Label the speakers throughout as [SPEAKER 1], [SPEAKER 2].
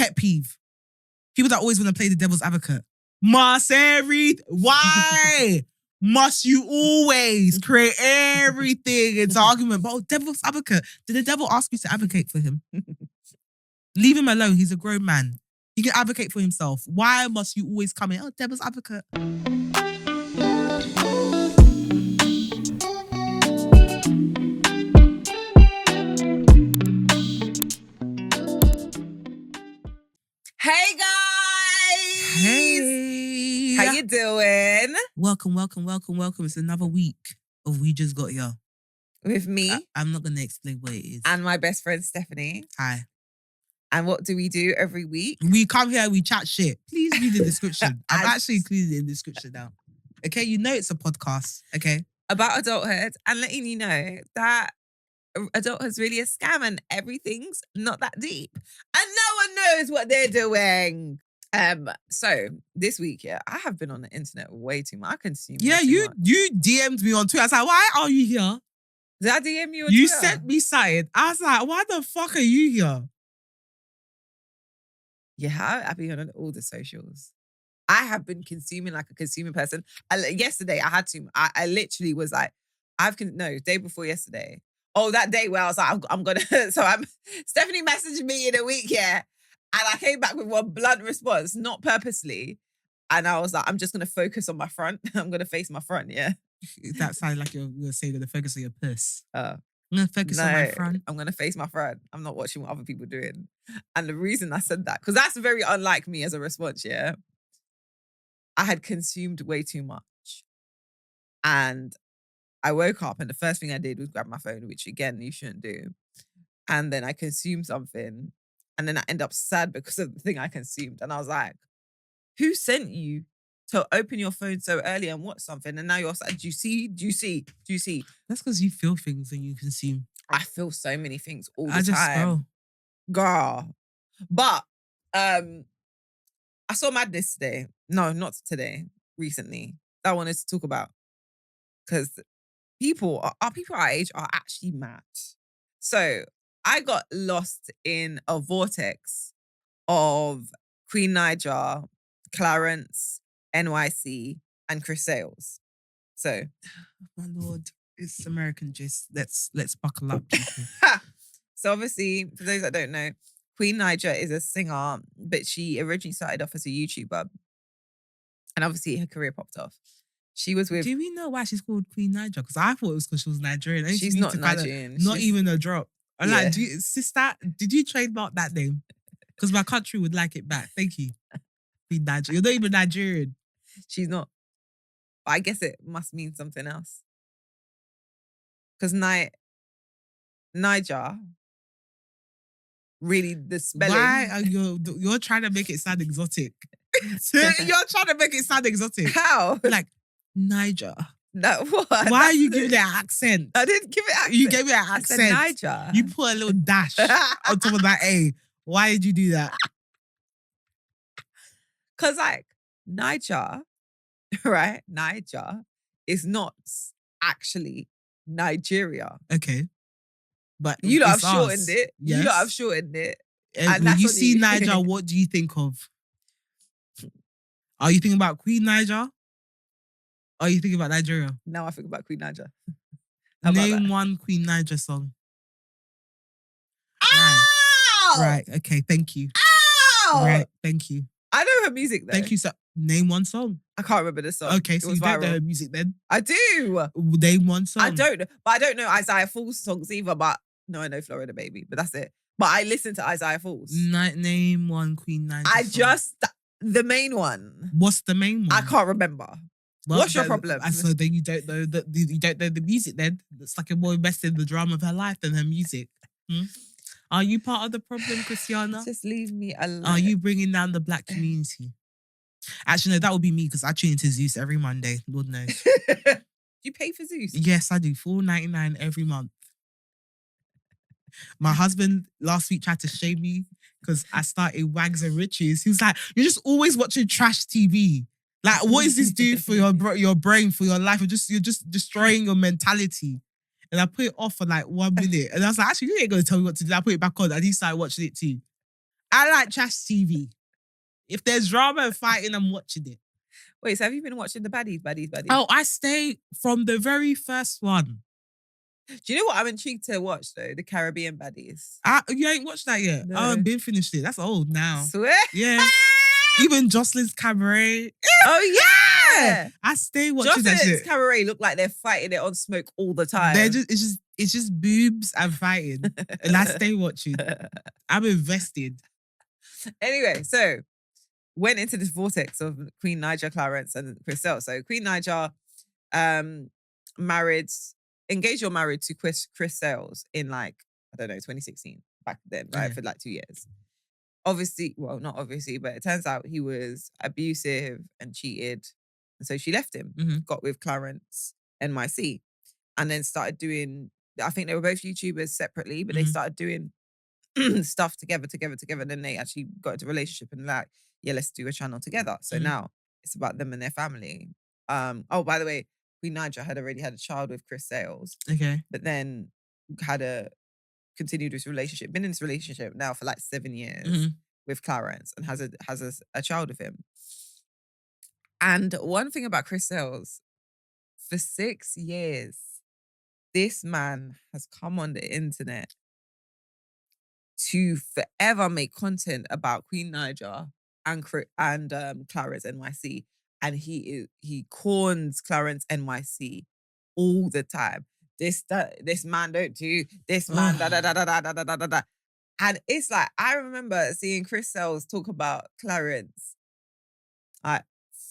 [SPEAKER 1] pet peeve. People that always want to play the devil's advocate. Why must you always create everything into argument? But devil's advocate. Did the devil ask you to advocate for him? Leave him alone. He's a grown man. He can advocate for himself. Why must you always come in? Oh, devil's advocate.
[SPEAKER 2] Hey guys!
[SPEAKER 1] Hey!
[SPEAKER 2] How you doing?
[SPEAKER 1] Welcome. It's another week of We Just Got Here.
[SPEAKER 2] With me.
[SPEAKER 1] I'm not going to explain what it is.
[SPEAKER 2] And my best friend, Stephanie.
[SPEAKER 1] Hi.
[SPEAKER 2] And what do we do every week?
[SPEAKER 1] We come here, we chat shit. Please read the description. I've actually included it in the description now. Okay, you know it's a podcast, okay?
[SPEAKER 2] About adulthood and letting you know that adulthood's really a scam and everything's not that deep. And no one knows what they're doing. So this week, I have been on the internet way too much. I consume way too much.
[SPEAKER 1] You DM'd me on Twitter. I was like, why are you here?
[SPEAKER 2] Did I DM you on
[SPEAKER 1] You
[SPEAKER 2] Twitter?
[SPEAKER 1] sent me something. I was like, why the fuck are you here?
[SPEAKER 2] Yeah, I've been on all the socials. I have been consuming like a consuming person. Yesterday, I had to. I literally was like, day before yesterday. Oh, that day where I was like, I'm gonna. Stephanie messaged me in a week, and I came back with one blunt response, not purposely. And I was like, I'm just gonna focus on my front. I'm gonna face my front. Yeah.
[SPEAKER 1] That sounded like you're saying you're gonna focus on your puss.
[SPEAKER 2] I'm
[SPEAKER 1] gonna focus on my front.
[SPEAKER 2] I'm gonna face my front. I'm not watching what other people are doing. And the reason I said that, because that's very unlike me as a response, I had consumed way too much. And I woke up and the first thing I did was grab my phone, which again, you shouldn't do. And then I consumed something. And then I end up sad because of the thing I consumed. And I was like, who sent you to open your phone so early and watch something? And now you're sad. Do you see?
[SPEAKER 1] That's because you feel things when you consume.
[SPEAKER 2] I feel so many things all the time.
[SPEAKER 1] I just scroll.
[SPEAKER 2] Girl. But I saw Madness today. No, not today. Recently. That I wanted to talk about. Because people our age are actually mad. So I got lost in a vortex of Queen Naija, Clarence, NYC, and Chris Sales. So,
[SPEAKER 1] my lord, it's American gist. Let's buckle up, people.
[SPEAKER 2] So obviously, for those that don't know, Queen Naija is a singer, but she originally started off as a YouTuber. And obviously her career popped off. She was with...
[SPEAKER 1] Do we know why she's called Queen Naija? Because I thought it was because she was Nigerian.
[SPEAKER 2] She's not Nigerian.
[SPEAKER 1] Not even a drop. I'm like, sister, did you trademark that name? Because my country would like it back. Thank you. Queen Naija. You're not even Nigerian.
[SPEAKER 2] She's not. But I guess it must mean something else. Because Naija, really the spelling.
[SPEAKER 1] Why are you're trying to make it sound exotic? You're trying to make it sound exotic.
[SPEAKER 2] How?
[SPEAKER 1] Like, Niger.
[SPEAKER 2] No, what?
[SPEAKER 1] Why are you giving it an accent?
[SPEAKER 2] I didn't give it an accent.
[SPEAKER 1] You gave it an accent.
[SPEAKER 2] I said Niger.
[SPEAKER 1] You put a little dash on top of that A. Why did you do that?
[SPEAKER 2] Because like, Niger, right? Niger is not actually Nigeria.
[SPEAKER 1] Okay. But
[SPEAKER 2] you lot have shortened it. Yes. You lot have shortened it.
[SPEAKER 1] And when you see Niger, what do you think of? Are you thinking about Queen Naija? Or are you thinking about Nigeria?
[SPEAKER 2] Now I think about Queen Naija.
[SPEAKER 1] Name one Queen Naija song.
[SPEAKER 2] Ow!
[SPEAKER 1] Right, okay, thank you.
[SPEAKER 2] Ow!
[SPEAKER 1] Right, thank you.
[SPEAKER 2] I know her music though.
[SPEAKER 1] Thank you, sir. Name one song.
[SPEAKER 2] I can't remember the song.
[SPEAKER 1] Okay, so you don't know her music then?
[SPEAKER 2] I do.
[SPEAKER 1] Name one song.
[SPEAKER 2] I don't know. But I don't know Isaiah Falls songs either, but no, I know Florida Baby, but that's it. But I listen to Isaiah Falls.
[SPEAKER 1] Name one Queen Naija song.
[SPEAKER 2] The main one.
[SPEAKER 1] What's the main one?
[SPEAKER 2] I can't remember. Well, what's your problem?
[SPEAKER 1] So then you don't know the music then? It's like you're more invested in the drama of her life than her music. Are you part of the problem, Christiana?
[SPEAKER 2] Just leave me alone.
[SPEAKER 1] Are you bringing down the black community? Actually, no, that would be me because I tune into Zeus every Monday. Lord knows.
[SPEAKER 2] Do you pay for Zeus?
[SPEAKER 1] Yes, I do. $4.99 every month. My husband last week tried to shame me because I started Wags and Riches. He was like, "You're just always watching trash TV. Like, what is this doing for your brain, for your life? You're just destroying your mentality." And I put it off for like 1 minute. And I was like, actually, you ain't going to tell me what to do. I put it back on and he started watching it too. I like trash TV. If there's drama and fighting, I'm watching it.
[SPEAKER 2] Wait, so have you been watching the baddies?
[SPEAKER 1] Oh, I stay from the very first one.
[SPEAKER 2] Do you know what I'm intrigued to watch though? The Caribbean baddies.
[SPEAKER 1] You ain't watched that yet?
[SPEAKER 2] No.
[SPEAKER 1] I haven't been finished it. That's old now.
[SPEAKER 2] Swear?
[SPEAKER 1] Yeah. Even Jocelyn's Cabaret.
[SPEAKER 2] Oh yeah.
[SPEAKER 1] I stay watching that
[SPEAKER 2] Jocelyn's
[SPEAKER 1] shit.
[SPEAKER 2] Cabaret look like they're fighting it on smoke all the time.
[SPEAKER 1] It's just boobs and fighting. And I stay watching. I'm invested.
[SPEAKER 2] Anyway, so went into this vortex of Queen Naija Clarence and Chris Sale. So Queen Naija engaged or married to Chris Sales in 2016, back then, right?
[SPEAKER 1] Yeah.
[SPEAKER 2] For 2 years. Obviously, well, not obviously, but it turns out he was abusive and cheated. And so she left him, got with Clarence NYC, and then started doing, I think they were both YouTubers separately, but they started doing stuff together. And then they actually got into a relationship and let's do a channel together. So now it's about them and their family. Oh, by the way, Queen Naija had already had a child with Chris Sales.
[SPEAKER 1] Okay.
[SPEAKER 2] But then continued this relationship, been in this relationship now for 7 years with Clarence and has a child with him. And one thing about Chris Sales, for 6 years, this man has come on the internet to forever make content about Queen Naija and Clarence NYC. And he corns Clarence NYC all the time. This man don't do, this man da. And it's I remember seeing Chris Sales talk about Clarence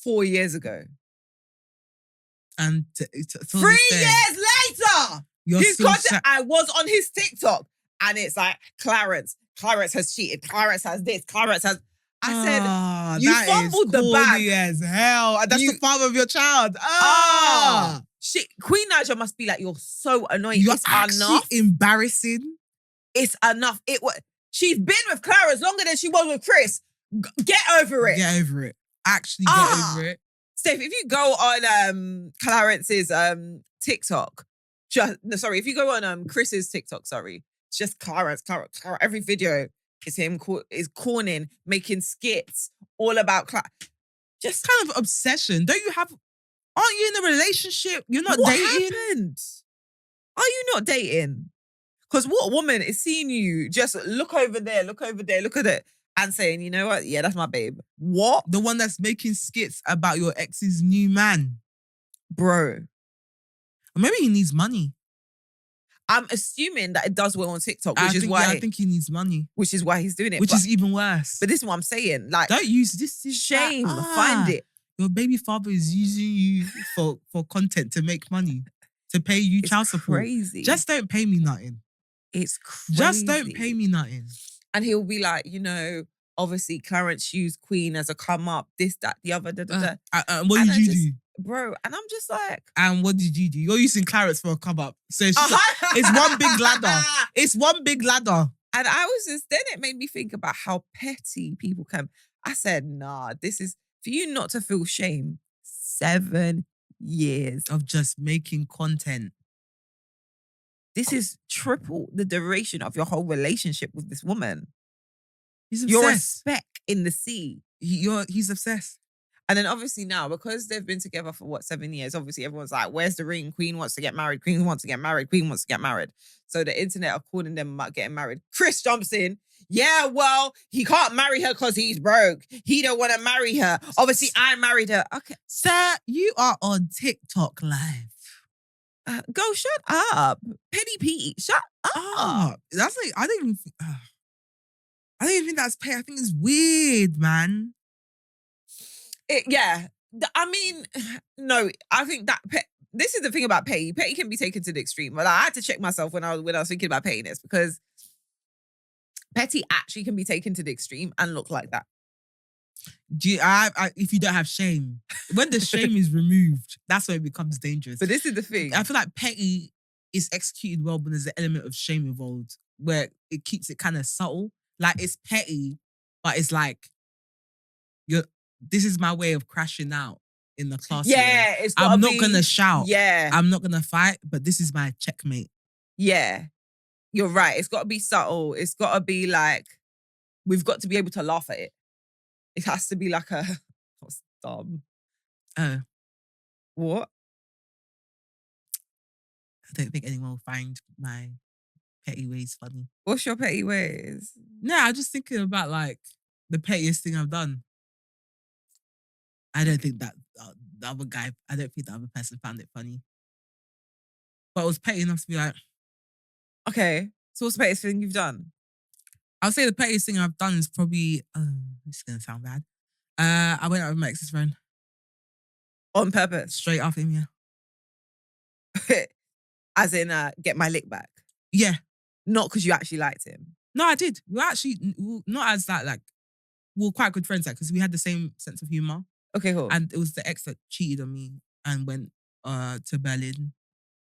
[SPEAKER 2] 4 years
[SPEAKER 1] And
[SPEAKER 2] 3 years later, his content, I was on his TikTok and it's Clarence has cheated, Clarence has this, Clarence has. I said, you fumbled the bag.
[SPEAKER 1] As hell. That's the father of your child.
[SPEAKER 2] Shit, Queen Naija must be you're so annoying.
[SPEAKER 1] You're
[SPEAKER 2] it's
[SPEAKER 1] actually
[SPEAKER 2] enough.
[SPEAKER 1] embarrassing.
[SPEAKER 2] It's enough. She's been with Clarence longer than she was with Chris. Get over it.
[SPEAKER 1] Get over it. Actually get over it.
[SPEAKER 2] Steph, if you go on Clarence's TikTok, if you go on Chris's TikTok, it's just Clarence. Every video is him corning, making skits all about
[SPEAKER 1] just kind of obsession. Aren't you in a relationship? You're not dating?
[SPEAKER 2] What happened? Are you not dating? Because what woman is seeing you just look over there, look at it, and saying, you know what? Yeah, that's my babe. What?
[SPEAKER 1] The one that's making skits about your ex's new man.
[SPEAKER 2] Bro.
[SPEAKER 1] Or maybe he needs money.
[SPEAKER 2] I'm assuming that it does well on TikTok, I
[SPEAKER 1] think he needs money.
[SPEAKER 2] Which is why he's doing it.
[SPEAKER 1] Which is even worse.
[SPEAKER 2] But this is what I'm saying.
[SPEAKER 1] Don't use this. Is
[SPEAKER 2] shame. Find it.
[SPEAKER 1] Your baby father is using you for content to make money, to pay you child support.
[SPEAKER 2] Crazy.
[SPEAKER 1] Just don't pay me nothing.
[SPEAKER 2] It's crazy.
[SPEAKER 1] Just don't pay me nothing.
[SPEAKER 2] And he'll be obviously Clarence used Queen as a come up, this, that, the other,
[SPEAKER 1] what did you do?
[SPEAKER 2] Bro, and I'm just
[SPEAKER 1] and what did you do? You're using Clarence for a come up. So it's one big ladder. It's one big ladder.
[SPEAKER 2] And I was then it made me think about how petty people can. I said, nah, this is, for you not to feel shame, 7 years
[SPEAKER 1] of just making content.
[SPEAKER 2] This is triple the duration of your whole relationship with this woman.
[SPEAKER 1] He's obsessed.
[SPEAKER 2] You're a speck in the sea.
[SPEAKER 1] He's obsessed.
[SPEAKER 2] And then obviously now, because they've been together for 7 years, obviously everyone's like, where's the ring? Queen wants to get married. Queen wants to get married. Queen wants to get married. So the internet are calling them about getting married. Chris jumps in. Yeah, well, he can't marry her because he's broke. He don't want to marry her. Obviously, I married her. Okay.
[SPEAKER 1] Sir, you are on TikTok live.
[SPEAKER 2] Go shut up. Petty P. Shut up.
[SPEAKER 1] That's I don't even think that's petty. I think it's weird, man.
[SPEAKER 2] No, I think that this is the thing about petty. Petty can be taken to the extreme. But I had to check myself when I was thinking about pettiness, because petty actually can be taken to the extreme and look like that.
[SPEAKER 1] If you don't have shame, when the shame is removed, that's when it becomes dangerous.
[SPEAKER 2] But this is the thing.
[SPEAKER 1] I feel like petty is executed well, but there's an element of shame involved where it keeps it kind of subtle. It's petty, but it's this is my way of crashing out in the classroom.
[SPEAKER 2] Yeah,
[SPEAKER 1] I'm not gonna shout.
[SPEAKER 2] Yeah.
[SPEAKER 1] I'm not gonna fight, but this is my checkmate.
[SPEAKER 2] Yeah. You're right. It's got to be subtle. It's got to be we've got to be able to laugh at it. It has to be like a what's dumb.
[SPEAKER 1] Oh,
[SPEAKER 2] What?
[SPEAKER 1] I don't think anyone will find my petty ways funny.
[SPEAKER 2] What's your petty ways?
[SPEAKER 1] No, I'm just thinking about like the pettiest thing I've done. I don't think that the other guy, I don't think the other person found it funny. But it was petty enough to be like,
[SPEAKER 2] Okay. So what's the pettiest thing you've done?
[SPEAKER 1] I'll say the pettiest thing I've done is probably, this is going to sound bad. I went out with my ex's friend.
[SPEAKER 2] On purpose?
[SPEAKER 1] Straight after him, yeah.
[SPEAKER 2] As in, get my lick back?
[SPEAKER 1] Yeah.
[SPEAKER 2] Not because you actually liked him?
[SPEAKER 1] No, I did. We were actually, not as that, like, we were quite good friends, like, because we had the same sense of humour.
[SPEAKER 2] Okay, cool.
[SPEAKER 1] And it was the ex that cheated on me and went to Berlin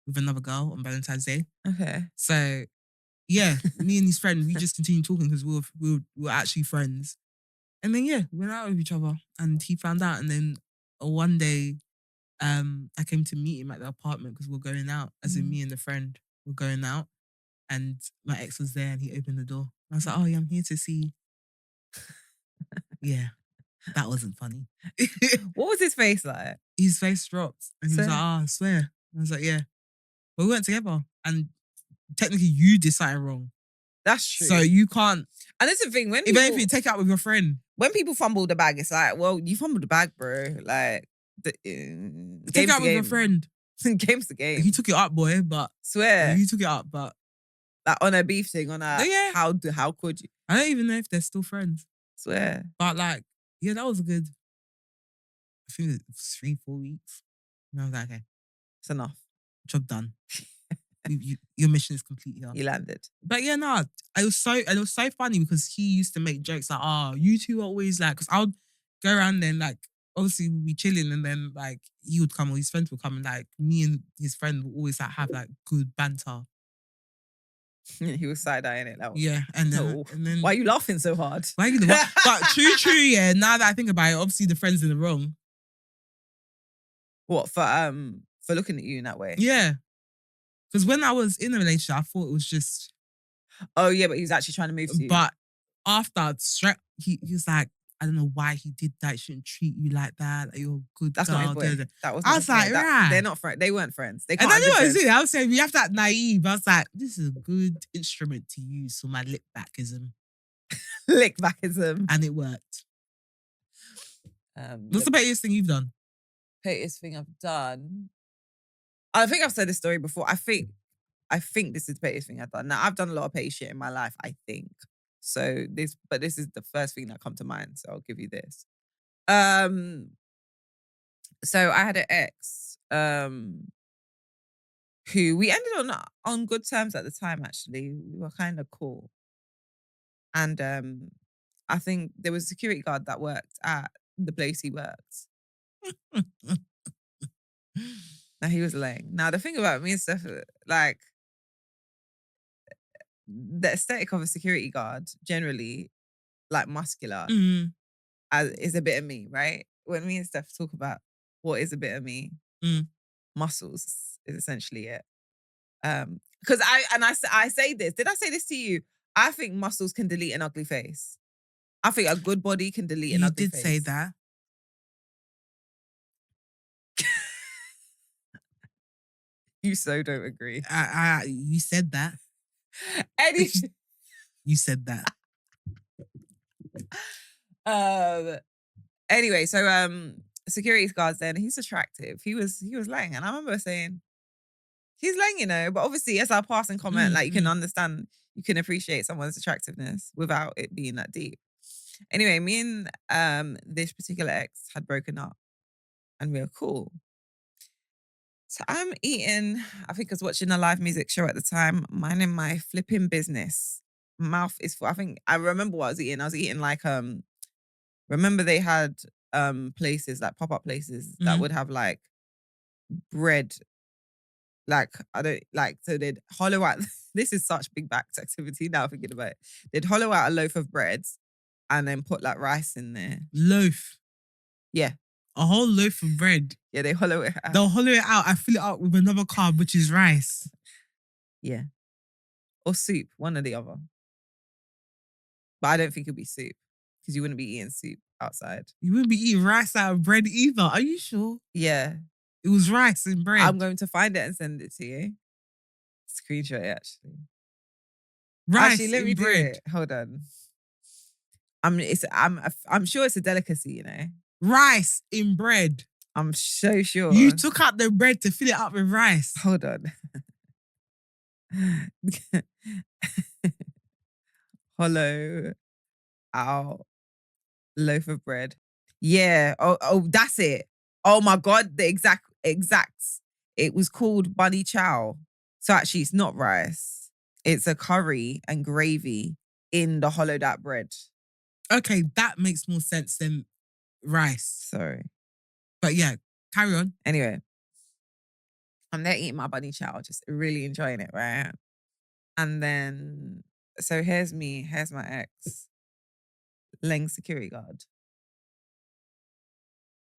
[SPEAKER 1] with another girl on Valentine's Day.
[SPEAKER 2] Okay.
[SPEAKER 1] So, yeah, me and his friend, we just continued talking because we were actually friends. And then, yeah, we went out with each other and he found out. And then one day, I came to meet him at the apartment because we were going out, as in me and the friend were going out. And my ex was there and he opened the door. I was like, oh, yeah, I'm here to see. Yeah, that wasn't funny.
[SPEAKER 2] What was his face like?
[SPEAKER 1] His face dropped and he was like, oh, I swear. I was like, yeah. But we weren't together. And technically you did something wrong.
[SPEAKER 2] That's true.
[SPEAKER 1] So you can't.
[SPEAKER 2] And that's the thing. When
[SPEAKER 1] if anything, take it out with your friend.
[SPEAKER 2] When people fumble the bag, it's like, well, you fumbled the bag, bro. Like,
[SPEAKER 1] take it out with your friend.
[SPEAKER 2] Game's the game.
[SPEAKER 1] He took it up, boy, but...
[SPEAKER 2] Swear.
[SPEAKER 1] He took it up, but...
[SPEAKER 2] Like, on a beef thing, on a...
[SPEAKER 1] Yeah.
[SPEAKER 2] How could you?
[SPEAKER 1] I don't even know if they're still friends.
[SPEAKER 2] Swear.
[SPEAKER 1] But, like, yeah, that was a good... I think it was 3-4 weeks. And I was like, okay.
[SPEAKER 2] It's enough.
[SPEAKER 1] Job done. Your mission is complete here.
[SPEAKER 2] You landed.
[SPEAKER 1] But yeah, no, it was so funny because he used to make jokes like, oh, you two are always like, because I would go around then, like, obviously we'd be chilling and then like he would come or his friends would come and like me and his friend would always like have like good banter.
[SPEAKER 2] He was side-eyeing it. Like,
[SPEAKER 1] yeah, and then
[SPEAKER 2] why are you laughing so hard?
[SPEAKER 1] Why are you but true, yeah, now that I think about it, obviously the friend's in the wrong.
[SPEAKER 2] What, for looking at you in that way?
[SPEAKER 1] Yeah. Because when I was in a relationship, I thought it was just...
[SPEAKER 2] Oh, yeah, but he was actually trying to move to you.
[SPEAKER 1] But after, he was like, I don't know why he did that. He shouldn't treat you like that. Like, you're a good
[SPEAKER 2] That's
[SPEAKER 1] girl.
[SPEAKER 2] not his boy. That was
[SPEAKER 1] I was like, right.
[SPEAKER 2] They're not friends. They weren't friends. They
[SPEAKER 1] and
[SPEAKER 2] can't.
[SPEAKER 1] I knew what I was doing. I was saying, we have that naive. I was like, this is a good instrument to use for my lick backism.
[SPEAKER 2] Lick backism.
[SPEAKER 1] And it worked. What's the pettiest thing you've done?
[SPEAKER 2] Pettiest thing I've done? I think I've said this story before. I think this is the pettiest thing I've done. Now, I've done a lot of petty shit in my life, I think. So this is the first thing that come to mind. So I'll give you this. So I had an ex, who we ended on good terms at the time, actually. We were kind of cool. And I think there was a security guard that worked at the place he worked. Now he was laying. Now the thing about me and Steph, like, the aesthetic of a security guard, generally, like muscular, is a bit of me, right? When me and Steph talk about what is a bit of me, muscles is essentially it. Because I say this. Did I say this to you? I think muscles can delete an ugly face. I think a good body can delete an ugly face.
[SPEAKER 1] You did say that.
[SPEAKER 2] You so don't agree.
[SPEAKER 1] You said that. You said that.
[SPEAKER 2] Anyway, so security guards then, he's attractive. He was laying, and I remember saying, he's laying, you know, but obviously as our passing comment, like you can understand, you can appreciate someone's attractiveness without it being that deep. Anyway, me and this particular ex had broken up and we were cool. So I'm eating, I think I was watching a live music show at the time, minding my flipping business. Mouth is full. I remember what I was eating. I was eating like, remember they had places, like pop-up places that would have like bread. Like, so they'd hollow out, this is such big back activity now thinking about it. They'd hollow out a loaf of bread and then put like rice in there.
[SPEAKER 1] Loaf?
[SPEAKER 2] Yeah.
[SPEAKER 1] A whole loaf of bread?
[SPEAKER 2] Yeah, they hollow it out.
[SPEAKER 1] They'll hollow it out and fill it up with another carb, which is rice.
[SPEAKER 2] Yeah. Or soup, one or the other. But I don't think it'll be soup because you wouldn't be eating soup outside.
[SPEAKER 1] You wouldn't be eating rice out of bread either. Are you sure?
[SPEAKER 2] Yeah.
[SPEAKER 1] It was rice and bread.
[SPEAKER 2] I'm going to find it and send it to you. Screenshot it, actually.
[SPEAKER 1] Rice
[SPEAKER 2] Actually, let
[SPEAKER 1] and
[SPEAKER 2] me
[SPEAKER 1] bread.
[SPEAKER 2] do it. Hold on. I'm sure it's a delicacy, you know.
[SPEAKER 1] Rice in bread.
[SPEAKER 2] I'm so sure.
[SPEAKER 1] You took out the bread to fill it up with rice.
[SPEAKER 2] Hold on. Hollow out loaf of bread. Yeah. Oh, that's it. Oh my God, the exacts. It was called bunny chow. So actually, it's not rice. It's a curry and gravy in the hollowed out bread.
[SPEAKER 1] Okay, that makes more sense than rice.
[SPEAKER 2] Sorry.
[SPEAKER 1] But yeah, carry on.
[SPEAKER 2] Anyway, I'm there eating my bunny chow, just really enjoying it, right? And then, so here's my ex, laying security guard.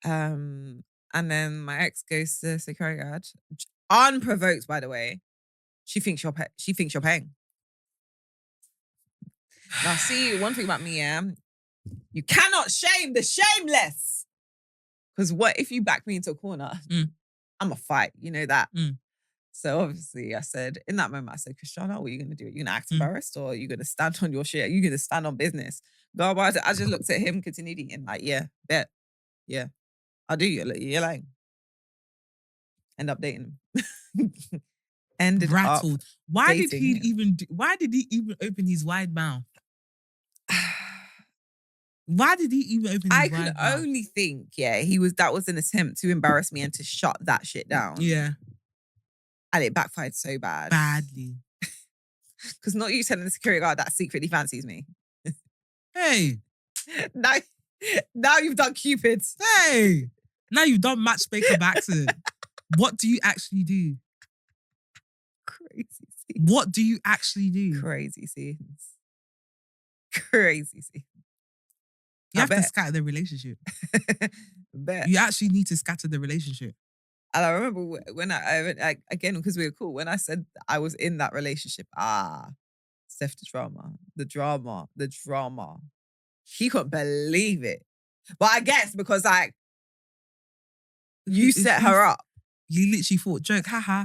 [SPEAKER 2] And then my ex goes to the security guard, unprovoked, by the way. She thinks you're paying. Now, see, one thing about me, yeah, you cannot shame the shameless. Because what if you back me into a corner? I'm a fight, you know that. So obviously, I said in that moment, I said, Christiana, what are you gonna do? Are you gonna act embarrassed, or are you gonna stand on your shit? Are you gonna stand on business? Girl, but I just looked at him, continued eating, like, yeah, bet, yeah, I'll do you. You're lying. End up dating him. Ended
[SPEAKER 1] rattled.
[SPEAKER 2] up.
[SPEAKER 1] Why did
[SPEAKER 2] dating
[SPEAKER 1] he
[SPEAKER 2] him.
[SPEAKER 1] even open his wide mouth? Why did he even open his
[SPEAKER 2] I
[SPEAKER 1] wide
[SPEAKER 2] can
[SPEAKER 1] mouth?
[SPEAKER 2] only think, yeah, that was an attempt to embarrass me and to shut that shit down.
[SPEAKER 1] Yeah.
[SPEAKER 2] And it backfired so bad.
[SPEAKER 1] Badly.
[SPEAKER 2] Because not you telling the security guard that secretly fancies me.
[SPEAKER 1] Hey.
[SPEAKER 2] Now you've done Cupid.
[SPEAKER 1] Hey. Now you've done matchmaker by accident. What do you actually do?
[SPEAKER 2] Crazy scenes.
[SPEAKER 1] What do you actually do?
[SPEAKER 2] Crazy scenes. Crazy scenes.
[SPEAKER 1] You have to scatter the relationship.
[SPEAKER 2] Bet.
[SPEAKER 1] You actually need to scatter the relationship.
[SPEAKER 2] And I remember when I again, because we were cool, when I said I was in that relationship, Steph, the drama. He couldn't believe it. But I guess because like, you set her up.
[SPEAKER 1] You literally thought, joke, haha.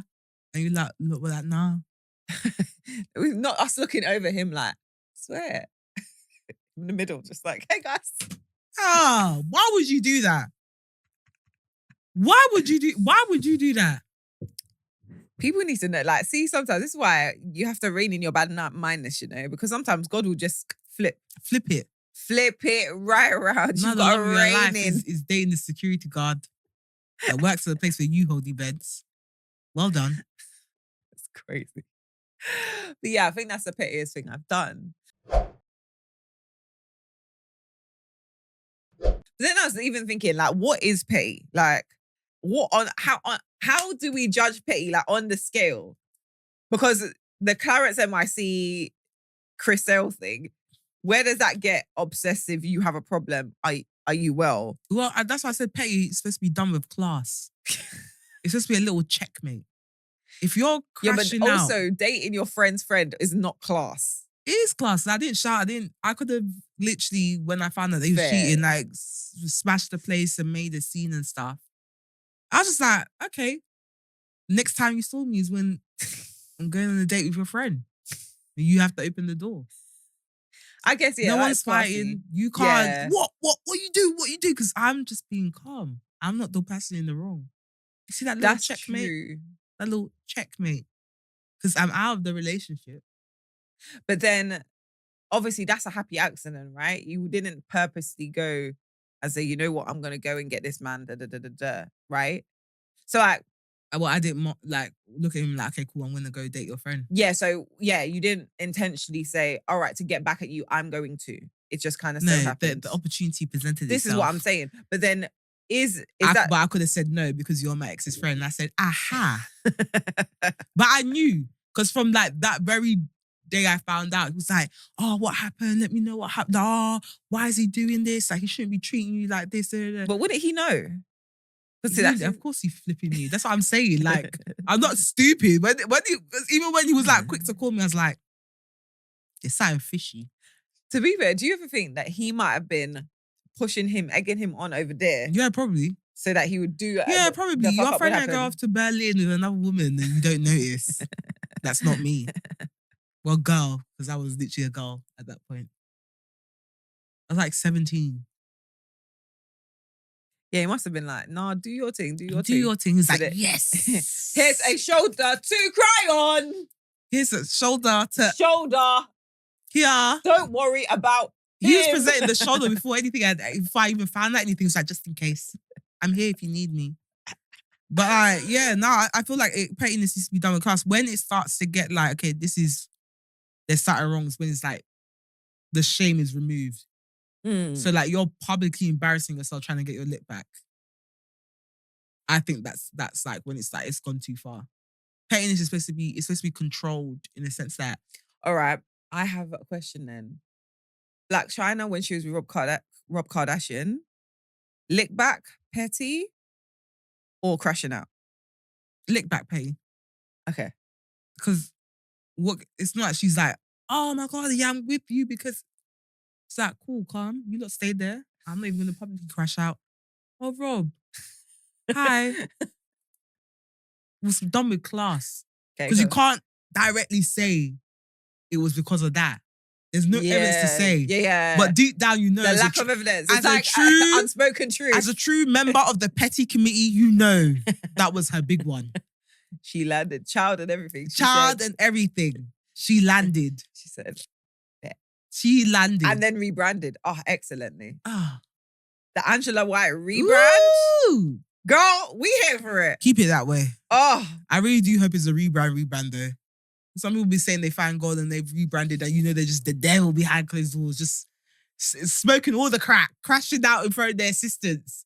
[SPEAKER 1] And you like, look, we're like, nah.
[SPEAKER 2] It was not us looking over him like, swear. In the middle, just like, hey guys.
[SPEAKER 1] Why would you do that? Why would you do that?
[SPEAKER 2] People need to know, like, see, sometimes this is why you have to rein in your bad mindness, you know, because sometimes God will just flip it right around.
[SPEAKER 1] You've got to rein in. Is dating the security guard that works at the place where you hold events. Well done.
[SPEAKER 2] It's crazy. But yeah, I think that's the pettiest thing I've done. But then I was even thinking, like, what is petty? Like, how do we judge petty, like, on the scale? Because the Clarence MIC Chris Sale thing, where does that get obsessive? You have a problem. Are you well?
[SPEAKER 1] Well, that's why I said petty is supposed to be done with class. It's supposed to be a little checkmate. If you're crashing
[SPEAKER 2] but
[SPEAKER 1] out,
[SPEAKER 2] also dating your friend's friend is not class.
[SPEAKER 1] It is class. I didn't shout. I could have literally, when I found out they was cheating, like smashed the place and made a scene and stuff. I was just like, okay. Next time you saw me is when I'm going on a date with your friend. You have to open the door.
[SPEAKER 2] I guess, yeah.
[SPEAKER 1] No one's fighting. You can't. Yeah. What you do? What you do? Because I'm just being calm. I'm not the person in the wrong. You see that little checkmate?
[SPEAKER 2] True.
[SPEAKER 1] That little checkmate. Because I'm out of the relationship.
[SPEAKER 2] But then, obviously, that's a happy accident, right? You didn't purposely go and say, you know what, I'm going to go and get this man, right? So, like...
[SPEAKER 1] Well, I didn't, like, look at him like, okay, cool, I'm going to go date your friend.
[SPEAKER 2] Yeah, so, yeah, you didn't intentionally say, all right, to get back at you, I'm going to. It just kind of so happened.
[SPEAKER 1] The opportunity presented itself.
[SPEAKER 2] This is what I'm saying. But then, But
[SPEAKER 1] I could have said no because you're my ex's friend. And I said, aha. But I knew, because from, like, that very day I found out, he was like, oh, what happened? Let me know what happened. Oh, why is he doing this? Like, he shouldn't be treating you like this.
[SPEAKER 2] But wouldn't he know?
[SPEAKER 1] Of course he's flipping me. That's what I'm saying. Like, I'm not stupid. Even when he was like quick to call me, I was like, it's something fishy.
[SPEAKER 2] To be fair, do you ever think that he might have been pushing him, egging him on over there
[SPEAKER 1] Yeah, probably.
[SPEAKER 2] so that he would do
[SPEAKER 1] Yeah, probably.
[SPEAKER 2] the fuck
[SPEAKER 1] Your
[SPEAKER 2] up would
[SPEAKER 1] friend might go
[SPEAKER 2] happen?
[SPEAKER 1] off to Berlin with another woman and you don't notice. That's not me. Well, girl, because I was literally a girl at that point. I was like 17.
[SPEAKER 2] Yeah, he must have been like, nah, do your thing, do your
[SPEAKER 1] Do
[SPEAKER 2] thing.
[SPEAKER 1] your thing. He's
[SPEAKER 2] So
[SPEAKER 1] like,
[SPEAKER 2] that-
[SPEAKER 1] yes.
[SPEAKER 2] Here's a shoulder to cry on.
[SPEAKER 1] Here's a shoulder to
[SPEAKER 2] Shoulder.
[SPEAKER 1] here.
[SPEAKER 2] Don't worry about
[SPEAKER 1] He was
[SPEAKER 2] him.
[SPEAKER 1] presenting the shoulder before before I even found out anything. He was like, just in case. I'm here if you need me. But I feel like pettiness needs to be done with class. When it starts to get like, okay, there's something wrong, it's when it's like the shame is removed. So like you're publicly embarrassing yourself trying to get your lip back. I think that's like when it's like it's gone too far. Pettiness is supposed to be controlled in the sense that.
[SPEAKER 2] All right, I have a question then. Black China, when she was with Rob Kardashian, lick back, petty, or crashing out?
[SPEAKER 1] Lick back petty.
[SPEAKER 2] Okay.
[SPEAKER 1] Because it's not like she's like, oh my God, yeah, I'm with you because it's like, cool, calm. You lot stay there. I'm not even going to publicly crash out. Oh, Rob. Hi. Was done with class. Because you can't directly say it was because of that. There's no evidence to say.
[SPEAKER 2] Yeah.
[SPEAKER 1] But deep down, you know.
[SPEAKER 2] The lack of evidence. It's
[SPEAKER 1] as
[SPEAKER 2] like
[SPEAKER 1] true,
[SPEAKER 2] unspoken truth.
[SPEAKER 1] As a true member of the petty committee, you know that was her big one.
[SPEAKER 2] She landed. Child and everything.
[SPEAKER 1] And everything. She landed.
[SPEAKER 2] She said, yeah.
[SPEAKER 1] She landed.
[SPEAKER 2] And then rebranded. Oh, excellently.
[SPEAKER 1] Oh.
[SPEAKER 2] The Angela White rebrand.
[SPEAKER 1] Ooh.
[SPEAKER 2] Girl, we here for it.
[SPEAKER 1] Keep it that way.
[SPEAKER 2] Oh.
[SPEAKER 1] I really do hope it's a rebrand though. Some people be saying they find gold and they've rebranded and you know they're just the devil behind closed doors, just smoking all the crack, crashing out in front of their assistants.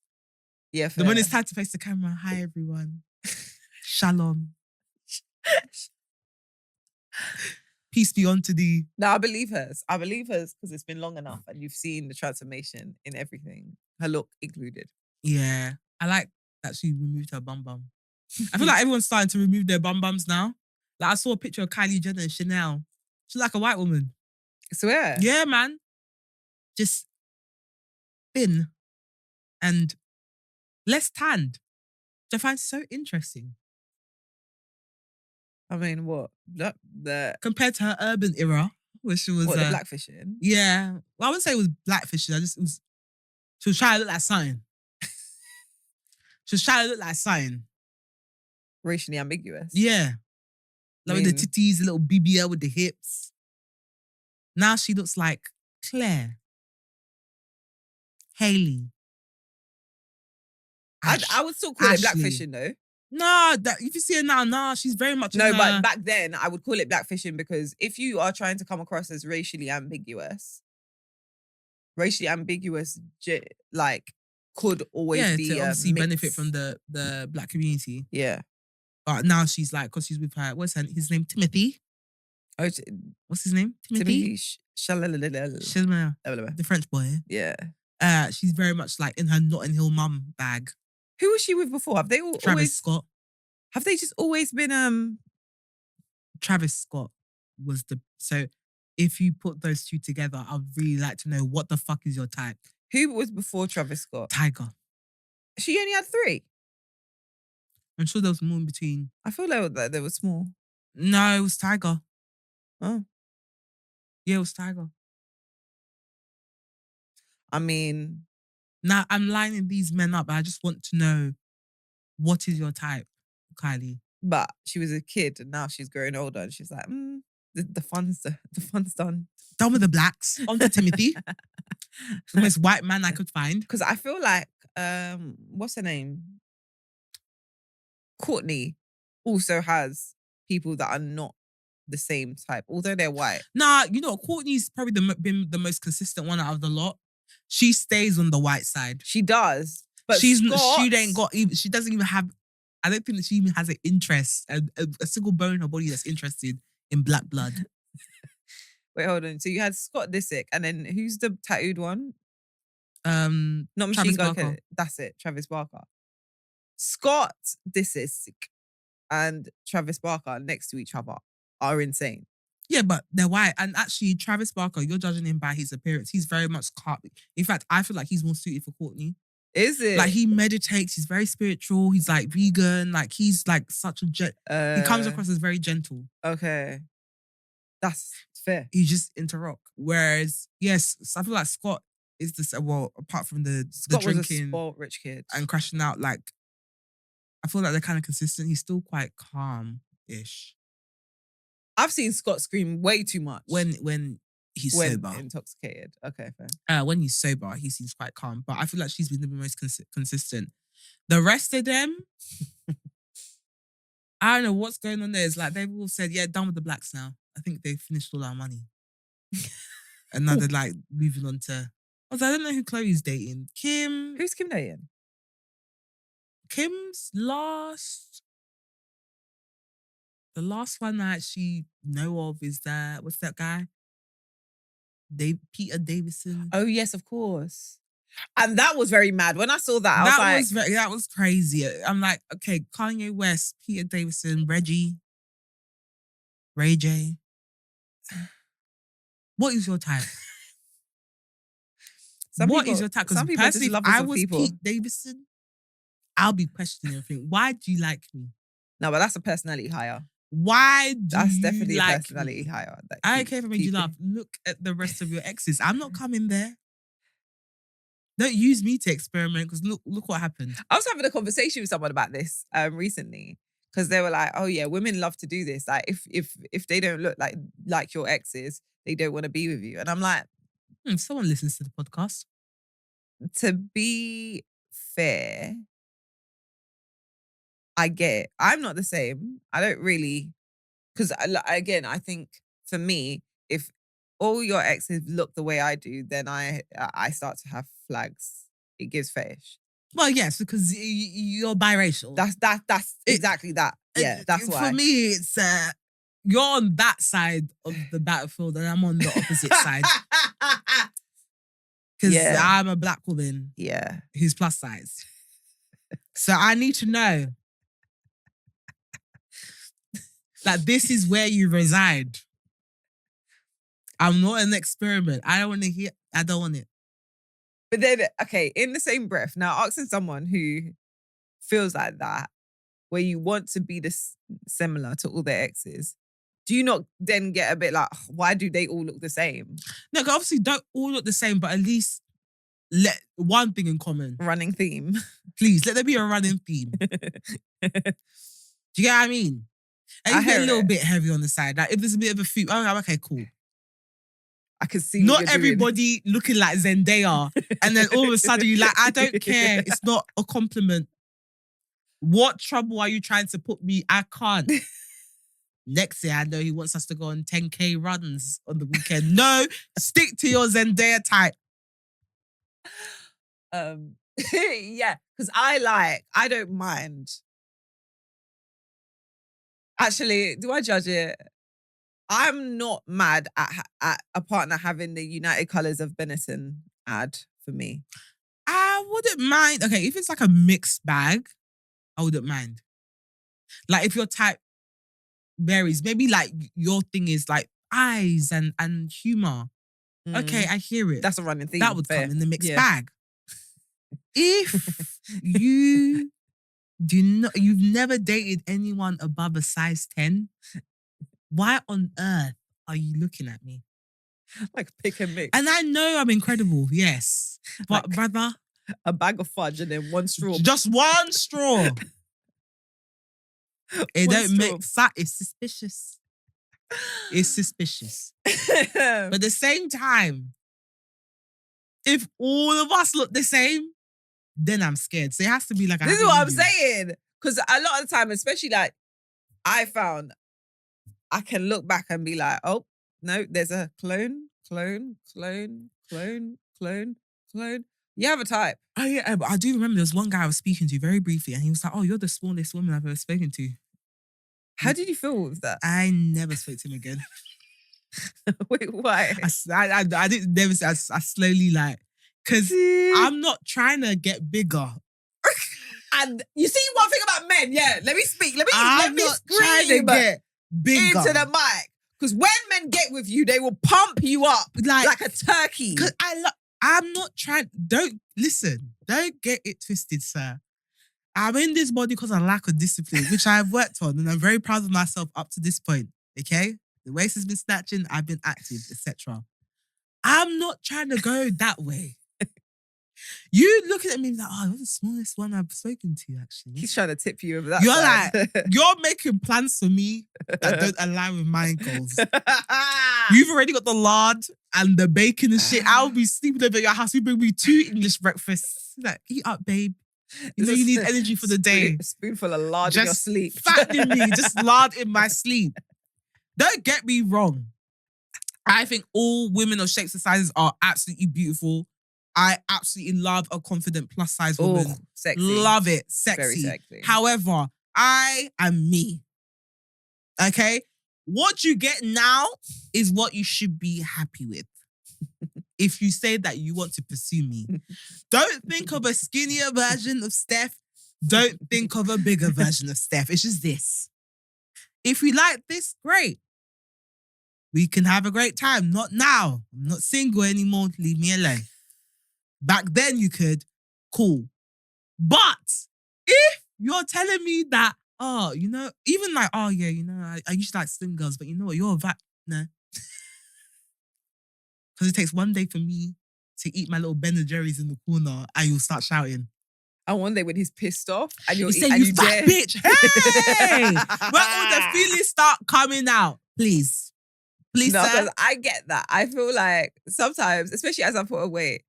[SPEAKER 2] Yeah,
[SPEAKER 1] Then when it's time to face the camera, hi everyone. Shalom. Peace be unto thee.
[SPEAKER 2] No, I believe hers. I believe hers because it's been long enough and you've seen the transformation in everything, her look included.
[SPEAKER 1] Yeah. I like that she removed her bum bum. I feel like everyone's starting to remove their bum bums now. Like I saw a picture of Kylie Jenner and Chanel. She's like a white woman.
[SPEAKER 2] I swear.
[SPEAKER 1] Yeah, man. Just thin and less tanned. Which I find so interesting.
[SPEAKER 2] I mean, what?
[SPEAKER 1] Compared to her urban era, where she was...
[SPEAKER 2] What, the blackfishing?
[SPEAKER 1] Yeah. Well, I wouldn't say it was blackfishing. She was trying to look like something. She was trying to look like something.
[SPEAKER 2] Racially ambiguous.
[SPEAKER 1] Yeah. Like with the titties, the little BBL with the hips. Now she looks like Claire. Hailey.
[SPEAKER 2] I would still call it blackfishing though.
[SPEAKER 1] No, if you see her now, she's very much...
[SPEAKER 2] No, but back then, I would call it blackfishing because if you are trying to come across as racially ambiguous, like, could always be
[SPEAKER 1] to obviously
[SPEAKER 2] mix.
[SPEAKER 1] benefit from the black community.
[SPEAKER 2] Yeah.
[SPEAKER 1] But now she's like, because she's with her, his name? Timothy?
[SPEAKER 2] Oh,
[SPEAKER 1] what's his name? Timothy? The French boy.
[SPEAKER 2] Yeah.
[SPEAKER 1] She's very much like in her Notting Hill mum bag.
[SPEAKER 2] Who was she with before? Have they
[SPEAKER 1] Travis Scott.
[SPEAKER 2] Have they just always been
[SPEAKER 1] Travis Scott was so if you put those two together, I'd really like to know what the fuck is your type.
[SPEAKER 2] Who was before Travis Scott?
[SPEAKER 1] Tiger.
[SPEAKER 2] She only had 3.
[SPEAKER 1] I'm sure there was more in between.
[SPEAKER 2] I feel like they were small.
[SPEAKER 1] No, it was Tiger.
[SPEAKER 2] Oh.
[SPEAKER 1] Yeah, it was Tiger.
[SPEAKER 2] I mean...
[SPEAKER 1] Now, I'm lining these men up. I just want to know, what is your type, Kylie?
[SPEAKER 2] But she was a kid and now she's growing older and she's like, the fun's done.
[SPEAKER 1] Done with the blacks. On to Timothy. The most white man I could find.
[SPEAKER 2] Because I feel like, what's her name? Courtney also has people that are not the same type, although they're white.
[SPEAKER 1] Nah, you know, Courtney's probably been the most consistent one out of the lot. She stays on the white side.
[SPEAKER 2] She does. But
[SPEAKER 1] she doesn't even have, I don't think that she even has an interest, a single bone in her body that's interested in black blood.
[SPEAKER 2] Wait, hold on. So you had Scott Disick, and then who's the tattooed one?
[SPEAKER 1] Not
[SPEAKER 2] Machine Gun Kelly. That's it, Travis Barker. Scott Disick and Travis Barker next to each other are insane.
[SPEAKER 1] Yeah, but they're white. And actually, Travis Barker, you're judging him by his appearance. He's very much in fact, I feel like he's more suited for Courtney.
[SPEAKER 2] Is it?
[SPEAKER 1] Like, he meditates. He's very spiritual. He's like vegan. Like, he's like such a he comes across as very gentle.
[SPEAKER 2] Okay. That's fair.
[SPEAKER 1] He's just into rock. Whereas, yes, I feel like Scott is this, well, apart from the drinking
[SPEAKER 2] was a spoiled rich kid
[SPEAKER 1] and crashing out, like, I feel like they're kind of consistent. He's still quite calm-ish.
[SPEAKER 2] I've seen Scott scream way too much
[SPEAKER 1] when he's sober.
[SPEAKER 2] Intoxicated. Okay, fair.
[SPEAKER 1] When he's sober, he seems quite calm. But I feel like she's been the most consistent. The rest of them, I don't know what's going on there. It's like they've all said, yeah, done with the blacks now. I think they finished all our money. And now they're like moving on to... I don't know who Chloe's dating. Kim.
[SPEAKER 2] Who's Kim dating?
[SPEAKER 1] Kim's last... The last one I actually know of is that... What's that guy? Peter Davison.
[SPEAKER 2] Oh, yes, of course. And that was very mad. When I saw that, I was like...
[SPEAKER 1] That was crazy. I'm like, okay, Kanye West, Peter Davison, Reggie, Ray J. What is your type? What is your type? Because personally, if I was Pete Davidson, I'll be questioning everything. Why do you like me?
[SPEAKER 2] No, but that's a personality higher.
[SPEAKER 1] Why do
[SPEAKER 2] That's
[SPEAKER 1] you
[SPEAKER 2] definitely
[SPEAKER 1] like
[SPEAKER 2] a personality
[SPEAKER 1] me?
[SPEAKER 2] higher.
[SPEAKER 1] I don't care if I made you laugh. Look at the rest of your exes. I'm not coming there. Don't use me to experiment because look what happened.
[SPEAKER 2] I was having a conversation with someone about this recently because they were like, "Oh yeah, women love to do this. Like if they don't look like your exes, they don't want to be with you." And I'm like,
[SPEAKER 1] someone listens to the podcast.
[SPEAKER 2] To be fair, I get it. I'm not the same. I don't really, because again, I think for me, if all your exes look the way I do, then I start to have flags. It gives fetish.
[SPEAKER 1] Well, yes, because you're biracial.
[SPEAKER 2] That's exactly that. Yeah, that's why.
[SPEAKER 1] For me, it's you're on that side of the battlefield and I'm on the opposite side. Because I'm a black woman.
[SPEAKER 2] Yeah.
[SPEAKER 1] Who's plus size. So I need to know that this is where you reside. I'm not an experiment. I don't want to hear. I don't want it.
[SPEAKER 2] But then, okay, in the same breath, now asking someone who feels like that, where you want to be this similar to all their exes, do you not then get a bit like, why do they all look the same?
[SPEAKER 1] No, obviously don't all look the same, but at least let one thing in common.
[SPEAKER 2] Running theme.
[SPEAKER 1] Please, let there be a running theme. Do you get what I mean? And you get a little bit heavy on the side. Like if there's a bit of a few, I'm okay, cool.
[SPEAKER 2] I can see.
[SPEAKER 1] Not everybody looking like Zendaya, and then all of a sudden you're like, I don't care. It's not a compliment. What trouble are you trying to put me? I can't. Next year, I know he wants us to go on 10K runs on the weekend. No, stick to your Zendaya type.
[SPEAKER 2] Yeah, because I don't mind. Actually, do I judge it? I'm not mad at a partner having the United Colours of Benetton ad for me.
[SPEAKER 1] I wouldn't mind. Okay, if it's like a mixed bag, I wouldn't mind. Like if your type varies, maybe like your thing is like eyes and humour. Okay, I hear it.
[SPEAKER 2] That's a running theme.
[SPEAKER 1] That would come in the mixed bag. If you you've never dated anyone above a size 10, why on earth are you looking at me?
[SPEAKER 2] Like pick and mix.
[SPEAKER 1] And I know I'm incredible, yes. But like, brother,
[SPEAKER 2] a bag of fudge and then one straw.
[SPEAKER 1] Just one straw. It don't make fat. It's suspicious. It's suspicious. But at the same time, if all of us look the same, then I'm scared. So it has to be like...
[SPEAKER 2] This is what I'm saying. Because a lot of the time, especially like, I found I can look back and be like, oh, no, there's a clone. You have a type.
[SPEAKER 1] Oh, yeah, but I do remember there was one guy I was speaking to very briefly and he was like, oh, you're the smallest woman I've ever spoken to.
[SPEAKER 2] How did you feel with that?
[SPEAKER 1] I never spoke to him again.
[SPEAKER 2] Wait, why?
[SPEAKER 1] I didn't never say, I slowly like, because I'm not trying to get bigger.
[SPEAKER 2] And you see one thing about men, yeah, let me speak. Let me
[SPEAKER 1] I'm not trying to get bigger
[SPEAKER 2] into the mic. Because when men get with you, they will pump you up like a turkey.
[SPEAKER 1] Because I'm not trying. Don't get it twisted, sir. I'm in this body because of lack of discipline, which I've worked on, and I'm very proud of myself up to this point. Okay, the waist has been snatching, I've been active, etc. I'm not trying to go that way. You looking at me like, oh, you're the smallest one I've spoken to, actually.
[SPEAKER 2] He's trying to tip you over that
[SPEAKER 1] You're
[SPEAKER 2] side.
[SPEAKER 1] like, you're making plans for me that don't align with my goals. You've already got the lard and the bacon and shit. I'll be sleeping over at your house. You bring me 2 English breakfasts. Like, eat up, babe. You know you need energy for the day.
[SPEAKER 2] A spoonful of lard in your sleep.
[SPEAKER 1] Fattening me, just lard in my sleep. Don't get me wrong. I think all women of shapes and sizes are absolutely beautiful. I absolutely love a confident plus size woman.
[SPEAKER 2] Oh, sexy.
[SPEAKER 1] Love it. Sexy.
[SPEAKER 2] Very sexy.
[SPEAKER 1] However, I am me. Okay? What you get now is what you should be happy with. If you say that you want to pursue me. Don't think of a skinnier version of Steph. Don't think of a bigger version of Steph. It's just this. If you like this, great. We can have a great time. Not now. I'm not single anymore. Leave me alone. Back then you could. Cool. But if you're telling me that, oh, you know, even like, oh yeah, you know, I used to like slim girls, but you know what, you're a no. Because it takes one day for me to eat my little Ben & Jerry's in the corner and you'll start shouting.
[SPEAKER 2] And one day when he's pissed off and you'll
[SPEAKER 1] say, you fat bitch. Hey! Where all the feelings start coming out. Please. Please,
[SPEAKER 2] no,
[SPEAKER 1] sir.
[SPEAKER 2] because I get that. I feel like sometimes, especially as I put away,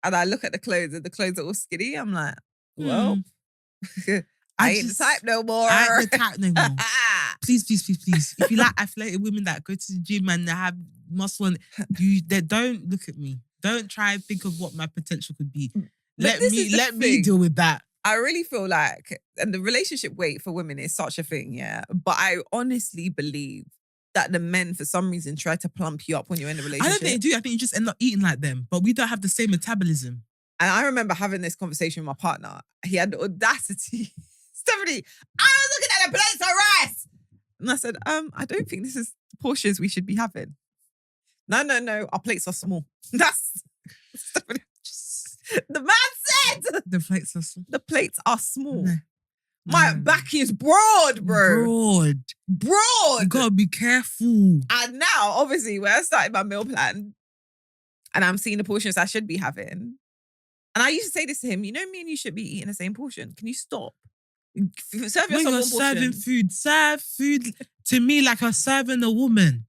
[SPEAKER 2] and I look at the clothes and the clothes are all skinny, I'm like, well, I ain't the type no more.
[SPEAKER 1] I ain't the type no more. Please. If you like athletic women that go to the gym and they have muscle, they don't look at me. Don't try and think of what my potential could be. Let me deal with that.
[SPEAKER 2] I really feel like, and the relationship weight for women is such a thing, yeah. But I honestly believe that the men, for some reason, try to plump you up when you're in a relationship.
[SPEAKER 1] I don't think they do. I think you just end up eating like them. But we don't have the same metabolism.
[SPEAKER 2] And I remember having this conversation with my partner. He had the audacity. Stephanie, I was looking at a plate of rice. And I said, I don't think this is the portions we should be having. No, our plates are small. That's Stephanie. The man said
[SPEAKER 1] the plates are small.
[SPEAKER 2] The plates are small. No. My back is broad, bro. Broad.
[SPEAKER 1] You gotta be careful.
[SPEAKER 2] And now, obviously, when I started my meal plan and I'm seeing the portions I should be having, and I used to say this to him, you know, me and you should be eating the same portion. Can you stop? Serve yourself one portion.
[SPEAKER 1] Serving food. Serve food to me like you're serving a woman.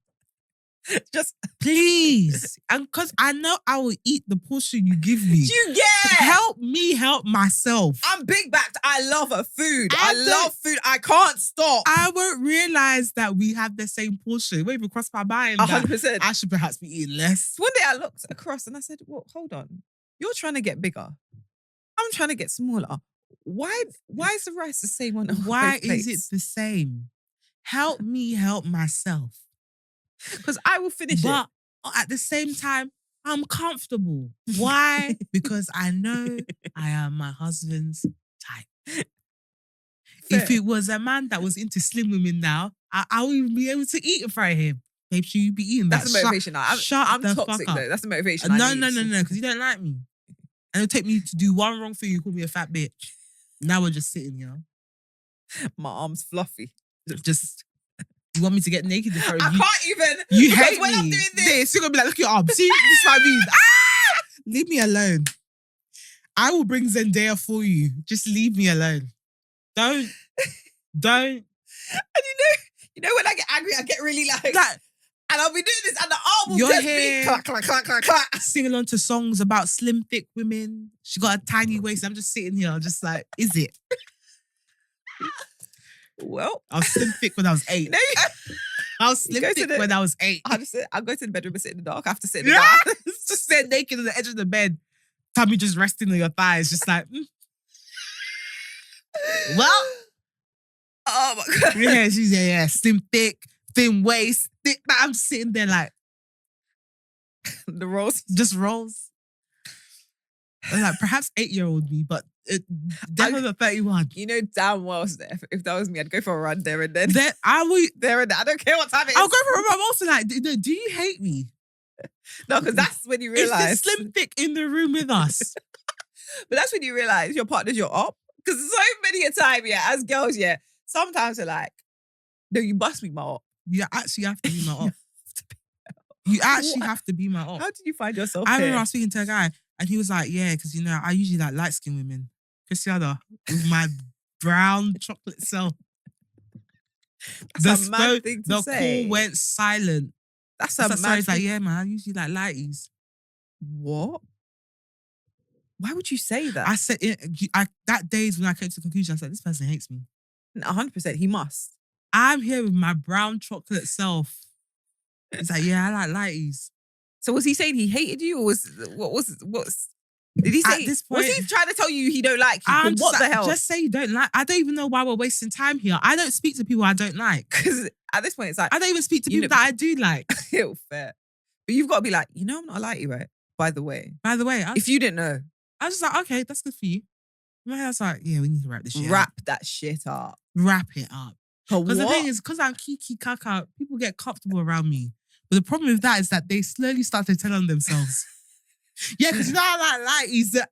[SPEAKER 2] Just
[SPEAKER 1] please. And because I know I will eat the portion you give me.
[SPEAKER 2] You get.
[SPEAKER 1] Help me help myself.
[SPEAKER 2] I'm big backed. I love food. I love food. I can't stop.
[SPEAKER 1] I won't realize that we have the same portion. It won't even cross my mind.
[SPEAKER 2] 100%.
[SPEAKER 1] I should perhaps be eating less.
[SPEAKER 2] One day I looked across and I said, well, hold on. You're trying to get bigger. I'm trying to get smaller. Why is the rice the same on all
[SPEAKER 1] Why
[SPEAKER 2] plates?
[SPEAKER 1] is it the same? Help me help myself.
[SPEAKER 2] Because I will finish
[SPEAKER 1] but at the same time, I'm comfortable. Why? Because I know I am my husband's type. Fair. If it was a man that was into slim women now, I wouldn't be able to eat in front of him. Maybe should you be eating that?
[SPEAKER 2] That's the motivation. I'm toxic though. That's the motivation.
[SPEAKER 1] No, because you don't like me. And it'll take me to do one wrong thing, you call me a fat bitch. Now we're just sitting here.
[SPEAKER 2] My arm's fluffy.
[SPEAKER 1] Just... You want me to get naked in front of
[SPEAKER 2] you? I can't even.
[SPEAKER 1] You hate
[SPEAKER 2] when
[SPEAKER 1] me.
[SPEAKER 2] I'm doing this,
[SPEAKER 1] you're going to be like, look at your arm. See, this is what I mean. Ah! Leave me alone. I will bring Zendaya for you. Just leave me alone. Don't.
[SPEAKER 2] And you know when I get angry, I get really like and I'll be doing this and the arm will just be clack, clack, clack, clack, clack.
[SPEAKER 1] Singing along to songs about slim, thick women. She got a tiny waist. I'm just sitting here, just like, is it?
[SPEAKER 2] Well,
[SPEAKER 1] I was slim thick when I was 8. I was slim thick when I was 8.
[SPEAKER 2] I'll go to the bedroom and sit in the dark. I have to sit in the dark.
[SPEAKER 1] Just sit naked on the edge of the bed. Tummy just resting on your thighs. Just like, Well.
[SPEAKER 2] Oh my God.
[SPEAKER 1] Yeah, she's slim thick, thin waist, thick. I'm sitting there like.
[SPEAKER 2] The rolls.
[SPEAKER 1] Just rolls. Like perhaps 8-year-old me, but definitely not 31.
[SPEAKER 2] You know damn well, Steph, if that was me, I'd go for a run there and then.
[SPEAKER 1] Then I will.
[SPEAKER 2] There and then. I don't care what time it is.
[SPEAKER 1] I'll go for a run. I'm also like, do you hate me?
[SPEAKER 2] No, because that's when you
[SPEAKER 1] Is
[SPEAKER 2] realise.
[SPEAKER 1] this slim thick in the room with us?
[SPEAKER 2] But that's when you realise your partner's your op. Because so many a time, yeah, as girls, yeah, sometimes they're like, no, you must be my op.
[SPEAKER 1] You actually have to be my op. You actually have to be my op.
[SPEAKER 2] How did you find yourself
[SPEAKER 1] I remember
[SPEAKER 2] here?
[SPEAKER 1] I was speaking to a guy and he was like, yeah, because I usually like light-skinned women. Christiana, with my brown chocolate self.
[SPEAKER 2] That's a mad thing to say.
[SPEAKER 1] The call went silent.
[SPEAKER 2] That's a mad thing.
[SPEAKER 1] He's like, yeah, man, I usually like lighties.
[SPEAKER 2] What? Why would you say that?
[SPEAKER 1] I said, that day is when I came to the conclusion, I said, this person hates me.
[SPEAKER 2] 100%, he must.
[SPEAKER 1] I'm here with my brown chocolate self. He's like, yeah, I like lighties.
[SPEAKER 2] So was he saying he hated you, or did he say?
[SPEAKER 1] At this point,
[SPEAKER 2] was he trying to tell you he don't like you? What the hell?
[SPEAKER 1] Just say you don't like. I don't even know why we're wasting time here. I don't speak to people I don't like.
[SPEAKER 2] Because at this point, it's like
[SPEAKER 1] I don't even speak to people that I do like.
[SPEAKER 2] Fair, but you've got to be like, I'm not like you, right? By the way, if you didn't know,
[SPEAKER 1] I was just like, okay, that's good for you. My head's like, yeah, we need to wrap this shit up.
[SPEAKER 2] Wrap that shit up.
[SPEAKER 1] Wrap it up. Because the thing is, because I'm kiki kaka, people get comfortable around me. But the problem with that is that they slowly start to tell on themselves. Yeah, because I like lighties that.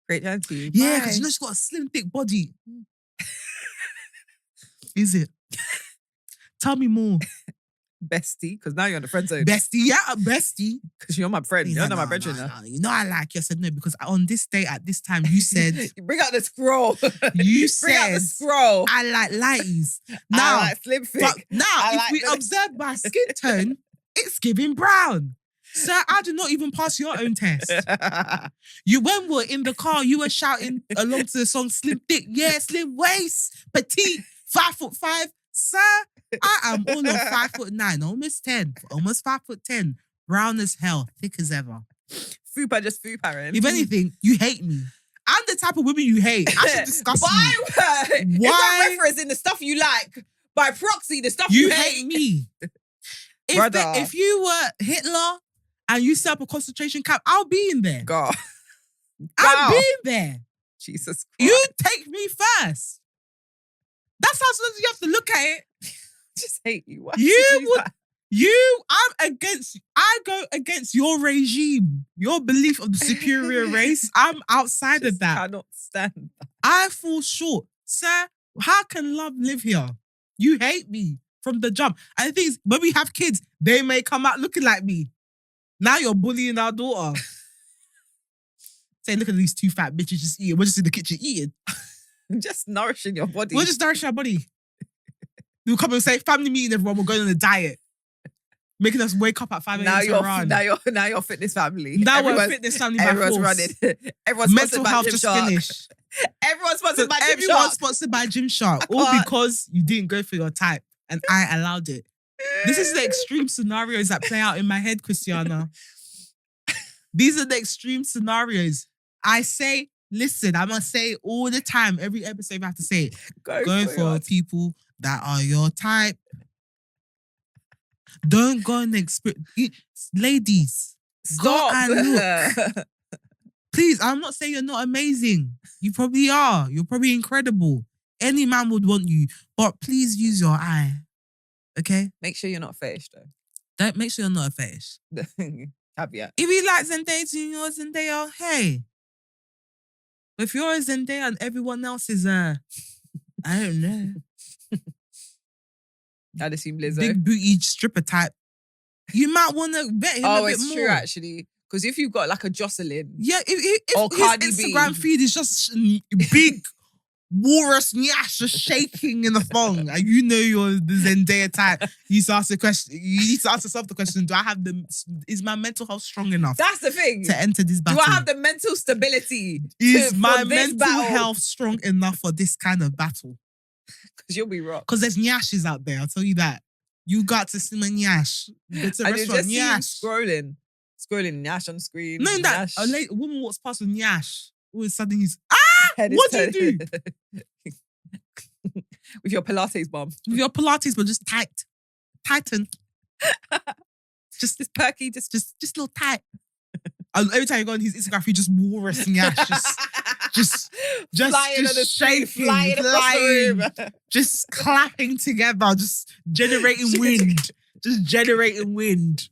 [SPEAKER 2] Great chatting to you.
[SPEAKER 1] Yeah, because she's got a slim, thick body. Is it? Tell me more.
[SPEAKER 2] Bestie, because now you're on the friend zone.
[SPEAKER 1] Bestie, yeah, bestie.
[SPEAKER 2] Because you're my friend. You're not my friend now.
[SPEAKER 1] No, I like you. I said no, because on this day at this time, you said.
[SPEAKER 2] You bring out the scroll.
[SPEAKER 1] You
[SPEAKER 2] bring out the scroll.
[SPEAKER 1] I like lighties. Now,
[SPEAKER 2] I like slim thick.
[SPEAKER 1] But now, if we observe my skin tone, it's giving brown. Sir, I did not even pass your own test. When we were in the car, you were shouting along to the song Slim Thick, yeah, slim waist, petite, 5'5". Sir, I am all of 5'9", almost 10, almost 5'10", brown as hell, thick as ever.
[SPEAKER 2] Fupa, just fupa, right?
[SPEAKER 1] If anything, you hate me. I'm the type of women you hate. I should discuss you.
[SPEAKER 2] Why? If I'm referencing the stuff you like, by proxy, the stuff you hate
[SPEAKER 1] me. If you were Hitler and you set up a concentration camp, I'll be in there.
[SPEAKER 2] God.
[SPEAKER 1] I'll be in there.
[SPEAKER 2] Jesus Christ.
[SPEAKER 1] You take me first. That's how you have to look at it.
[SPEAKER 2] Just hate you.
[SPEAKER 1] I go against your regime, your belief of the superior race. I'm outside of that.
[SPEAKER 2] I cannot stand that.
[SPEAKER 1] I fall short. Sir, how can love live here? You hate me from the jump. And the thing is, when we have kids, they may come out looking like me. Now you're bullying our daughter. Say, look at these two fat bitches just eating. We're just in the kitchen eating.
[SPEAKER 2] Just nourishing your body.
[SPEAKER 1] We're just nourishing our body. We'll come and say, family meeting, everyone, we're going on a diet. Making us wake up at 5 a.m. to run.
[SPEAKER 2] Now you're fitness family.
[SPEAKER 1] Now we're fitness family by
[SPEAKER 2] everyone's
[SPEAKER 1] force.
[SPEAKER 2] running. Everyone's
[SPEAKER 1] mental health just finished.
[SPEAKER 2] Everyone's sponsored by Gymshark.
[SPEAKER 1] Everyone's sponsored by Gymshark. All because you didn't go for your type and I allowed it. This is the extreme scenarios that play out in my head, Christiana. These are the extreme scenarios. I say, listen, I'm going to say it all the time. Every episode I have to say it. Go for people that are your type. Don't go and ladies,
[SPEAKER 2] stop.
[SPEAKER 1] Go and look. Please, I'm not saying you're not amazing. You probably are. You're probably incredible. Any man would want you. But please use your eye. Okay?
[SPEAKER 2] Make sure you're not a fetish, though.
[SPEAKER 1] Don't make sure you're not a fetish.
[SPEAKER 2] Caveat.
[SPEAKER 1] If you like Zendaya, you're Zendaya, hey. But if you're a Zendaya and everyone else is I don't know.
[SPEAKER 2] I'd assume Lizzo.
[SPEAKER 1] Big booty stripper type. You might want to bet him a bit more. Oh, it's
[SPEAKER 2] true, actually. Because if you've got like a Jocelyn.
[SPEAKER 1] Yeah, if his Instagram feed is just big, walrus nyash just shaking in the thong, and you know you're the Zendaya type, you need to ask the question. You need to ask yourself the question, is my mental health strong enough?
[SPEAKER 2] That's the thing.
[SPEAKER 1] To enter this battle?
[SPEAKER 2] Do I have the mental stability?
[SPEAKER 1] Is my mental health strong enough for this kind of battle?
[SPEAKER 2] Because you'll be rocked.
[SPEAKER 1] Because there's nyashes out there, I'll tell you that. You got to see my nyash. Go to a restaurant, nyash.
[SPEAKER 2] Scrolling nyash on screen.
[SPEAKER 1] No, that a woman walks past with nyash. All of a sudden he's, what do you do?
[SPEAKER 2] With your Pilates bomb.
[SPEAKER 1] With your Pilates bomb, just tighten. Just this perky, just a little tight. Every time you go on his Instagram, he just walrus Nyash, just
[SPEAKER 2] flying on the street,
[SPEAKER 1] shaking,
[SPEAKER 2] flying across the room.
[SPEAKER 1] just clapping together, just generating wind, just generating wind.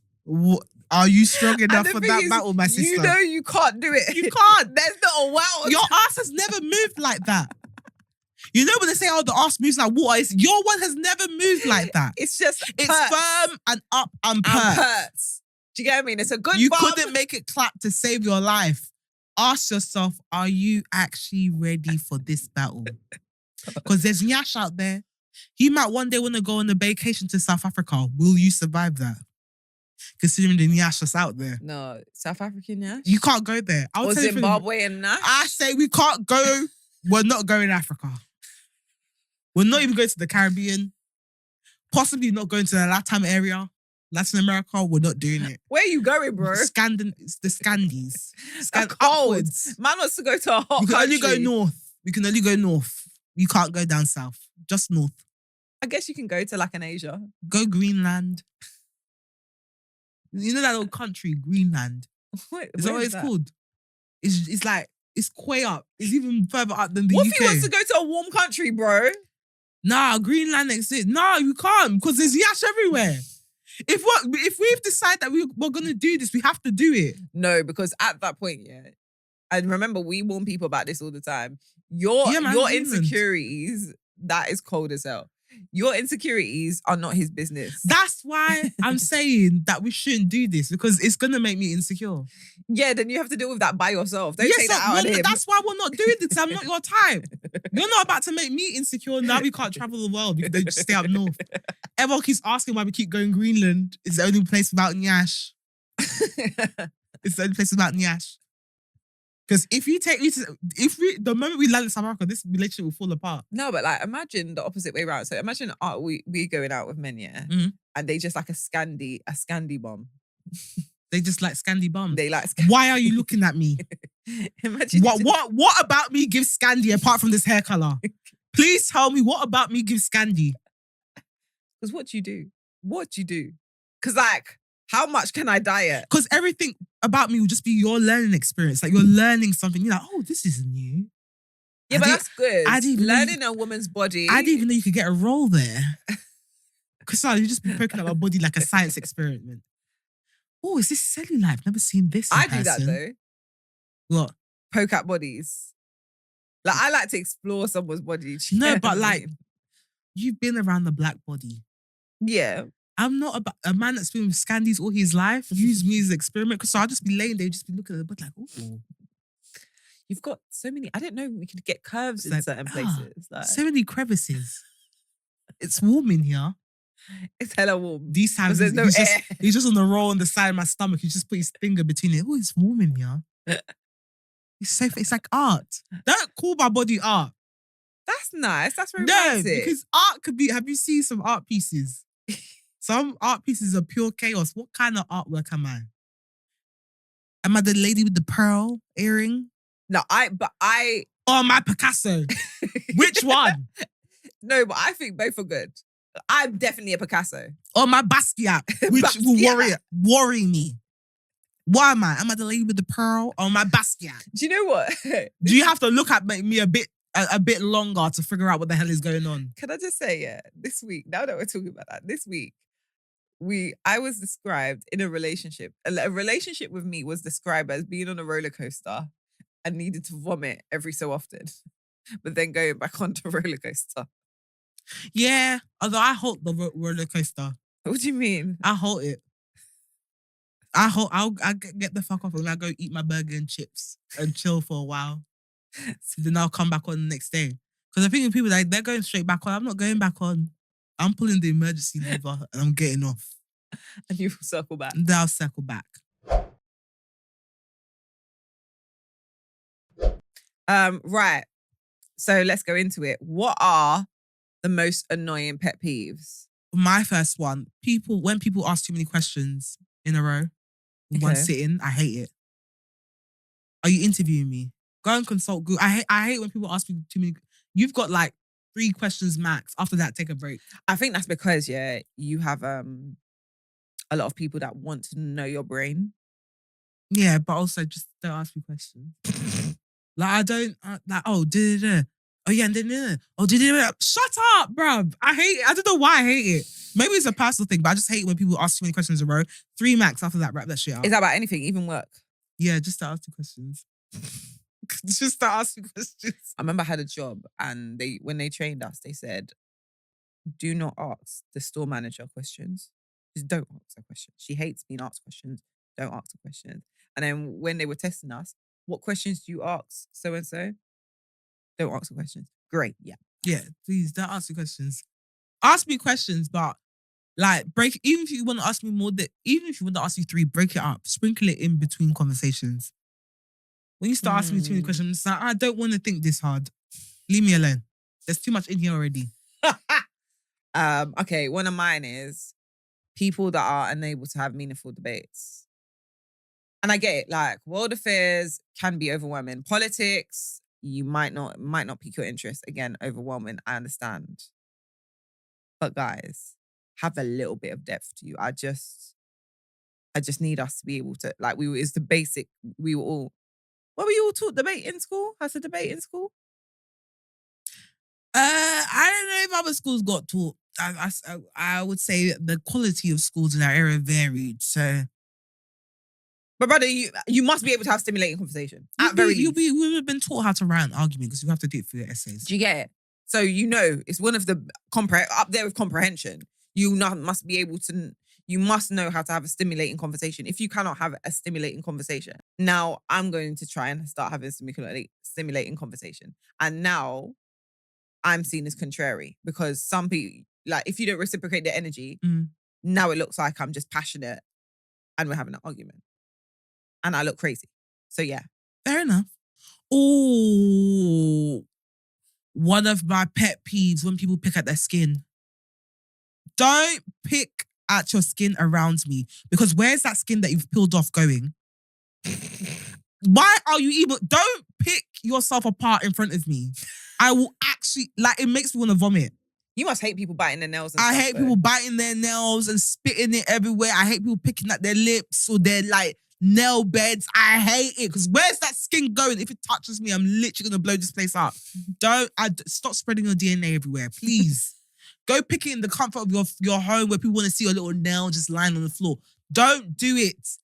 [SPEAKER 1] Are you strong enough for that battle, my sister?
[SPEAKER 2] You know you can't do it.
[SPEAKER 1] You can't.
[SPEAKER 2] There's not a world.
[SPEAKER 1] Your ass has never moved like that. You know when they say, "Oh, the ass moves like water," your one has never moved like that.
[SPEAKER 2] It's just
[SPEAKER 1] it's
[SPEAKER 2] perts.
[SPEAKER 1] firm and up and perts.
[SPEAKER 2] Do you get what I mean? It's a good.
[SPEAKER 1] You
[SPEAKER 2] bum.
[SPEAKER 1] couldn't make it clap to save your life. Ask yourself, are you actually ready for this battle? Because there's Nyash out there. He might one day want to go on a vacation to South Africa. Will you survive that? Considering the Nyash that's out there.
[SPEAKER 2] No, South African Nyash?
[SPEAKER 1] You can't go there.
[SPEAKER 2] Or Zimbabwe and Nash?
[SPEAKER 1] I say we can't go. We're not going to Africa. We're not even going to the Caribbean. Possibly not going to the Latin America. We're not doing it.
[SPEAKER 2] Where are you going, bro?
[SPEAKER 1] It's the Scandies.
[SPEAKER 2] Cold.
[SPEAKER 1] Upwards.
[SPEAKER 2] Man wants to go to a hot
[SPEAKER 1] country.
[SPEAKER 2] only
[SPEAKER 1] go north. We can only go north. You can't go down south. Just north.
[SPEAKER 2] I guess you can go to like an Asia.
[SPEAKER 1] Go Greenland. You know that little country, Greenland? Is that what it's called? It's like, it's way up. It's even further up than the
[SPEAKER 2] What
[SPEAKER 1] UK.
[SPEAKER 2] if he wants to go to a warm country, bro?
[SPEAKER 1] Nah, Greenland exists. No, you can't because there's yash everywhere. If we've decided that we're going to do this, we have to do it.
[SPEAKER 2] No, because at that point, yeah, and remember, we warn people about this all the time. Your insecurities, that is cold as hell. Your insecurities are not his business.
[SPEAKER 1] That's why I'm saying that we shouldn't do this because it's going to make me insecure.
[SPEAKER 2] Yeah, then you have to deal with that by yourself. Don't take that out on him.
[SPEAKER 1] That's why we're not doing this. I'm not your type. You're not about to make me insecure. Now we can't travel the world. We can just stay up north. Everyone keeps asking why we keep going Greenland. It's the only place without Nyash. It's the only place without Nyash. Because the moment we land in South Africa, this relationship will fall apart.
[SPEAKER 2] No, but like imagine the opposite way around. So imagine we going out with men, yeah, and they just like a Scandi bomb.
[SPEAKER 1] They just like Scandi bum.
[SPEAKER 2] They like.
[SPEAKER 1] Why are you looking at me?
[SPEAKER 2] Imagine
[SPEAKER 1] what about me gives Scandi apart from this hair color? Please tell me what about me gives Scandi?
[SPEAKER 2] Because what do you do? Because like, how much can I diet?
[SPEAKER 1] Because everything about me will just be your learning experience. Like you're learning something. You're like, oh, this is new.
[SPEAKER 2] Yeah, but that's good. Learning a woman's body.
[SPEAKER 1] I didn't even know you could get a role there. Because you just be poking at my body like a science experiment. Oh, is this cellulite? I've never seen this in person.
[SPEAKER 2] Do that though.
[SPEAKER 1] What?
[SPEAKER 2] Poke at bodies. Like I like to explore someone's body.
[SPEAKER 1] No, but like, you've been around the black body.
[SPEAKER 2] Yeah.
[SPEAKER 1] I'm not a man that's been with Scandies all his life. Use me as an experiment. So I'll just be laying there, just be looking at the butt like, ooh.
[SPEAKER 2] You've got so many. I didn't know we could get curves in certain places. Like,
[SPEAKER 1] so many crevices. It's warm in here.
[SPEAKER 2] It's hella warm.
[SPEAKER 1] These times
[SPEAKER 2] there's no air.
[SPEAKER 1] He's just on the roll on the side of my stomach. He just put his finger between it. Oh, it's warm in here. It's like art. Don't call my body art.
[SPEAKER 2] That's nice. That's romantic.
[SPEAKER 1] No, because art could be. Have you seen some art pieces? Some art pieces are pure chaos. What kind of artwork am I? Am I the lady with the pearl earring?
[SPEAKER 2] No,
[SPEAKER 1] Or am I Picasso? Which one?
[SPEAKER 2] No, but I think both are good. I'm definitely a Picasso.
[SPEAKER 1] Or my Basquiat, which will worry me. What am I? Am I the lady with the pearl or my Basquiat?
[SPEAKER 2] Do you know what?
[SPEAKER 1] Do you have to look at me a bit longer to figure out what the hell is going on?
[SPEAKER 2] Can I just say, yeah, this week, now that we're talking about that, this week, I was described in a relationship. A relationship with me was described as being on a roller coaster and needed to vomit every so often, but then going back onto a roller coaster.
[SPEAKER 1] Yeah, although I halt the roller coaster.
[SPEAKER 2] What do you mean?
[SPEAKER 1] I halt it. I'll get the fuck off and I go eat my burger and chips and chill for a while. So then I'll come back on the next day. Because I think when people like they're going straight back on, I'm not going back on. I'm pulling the emergency lever and I'm getting off.
[SPEAKER 2] And you circle back.
[SPEAKER 1] Then I'll circle back.
[SPEAKER 2] Right. So let's go into it. What are the most annoying pet peeves?
[SPEAKER 1] My first one, when people ask too many questions in a row, in one sitting, I hate it. Are you interviewing me? Go and consult Google. I hate when people ask me too many. You've got like 3 questions max. After that, take a break.
[SPEAKER 2] I think that's because, you have a lot of people that want to know your brain.
[SPEAKER 1] Yeah, but also just don't ask me questions. Like, I don't, oh, da-da-da. Oh, yeah, da-da-da. Oh, da-da-da. Shut up, bruv. I hate it. I don't know why I hate it. Maybe it's a personal thing, but I just hate when people ask too many questions in a row. 3 max after that, wrap that shit up.
[SPEAKER 2] Is that about anything, even work?
[SPEAKER 1] Yeah, just to ask the questions. Just to ask me questions.
[SPEAKER 2] I remember I had a job and when they trained us, they said, do not ask the store manager questions. Just don't ask her questions. She hates being asked questions. Don't ask her questions. And then when they were testing us, what questions do you ask so-and-so? Don't ask the questions. Great, yeah.
[SPEAKER 1] Yeah, please don't ask me questions. Ask me questions, but like even if you want to ask me more, even if you want to ask me 3, break it up. Sprinkle it in between conversations. When you start asking me too many questions, it's like, I don't want to think this hard. Leave me alone. There's too much in here already.
[SPEAKER 2] Okay, one of mine is people that are unable to have meaningful debates. And I get it, like world affairs can be overwhelming. Politics, you might not pique your interest. Again, overwhelming, I understand. But guys, have a little bit of depth to you. I just need us to be able to, like, it's the basic, we were all, what were you all taught? Debate in school? How's the debate in school?
[SPEAKER 1] I don't know if other schools got taught. I would say the quality of schools in our area varied. So,
[SPEAKER 2] but brother, you must be able to have stimulating conversation.
[SPEAKER 1] we would have been taught how to write an argument because you have to do it for your essays.
[SPEAKER 2] Do you get it? So it's one of the up there with comprehension. You must be able to. You must know how to have a stimulating conversation. If you cannot have a stimulating conversation, now I'm going to try and start having stimulating conversation. And now I'm seen as contrary because some people, like, if you don't reciprocate the energy, now it looks like I'm just passionate and we're having an argument. And I look crazy. So yeah.
[SPEAKER 1] Fair enough. Oh, one of my pet peeves when people pick at their skin. Don't pick at your skin around me because where's that skin that you've peeled off going? Why are you even... Don't pick yourself apart in front of me. I will actually... Like, it makes me want to vomit.
[SPEAKER 2] You must hate people biting their nails and
[SPEAKER 1] I
[SPEAKER 2] stuff,
[SPEAKER 1] hate people biting their nails and spitting it everywhere. I hate people picking at their lips or their, like, nail beds. I hate it because where's that skin going? If it touches me, I'm literally going to blow this place up. Stop spreading your DNA everywhere, please. Go pick it in the comfort of your home where people want to see your little nail just lying on the floor. Don't do it.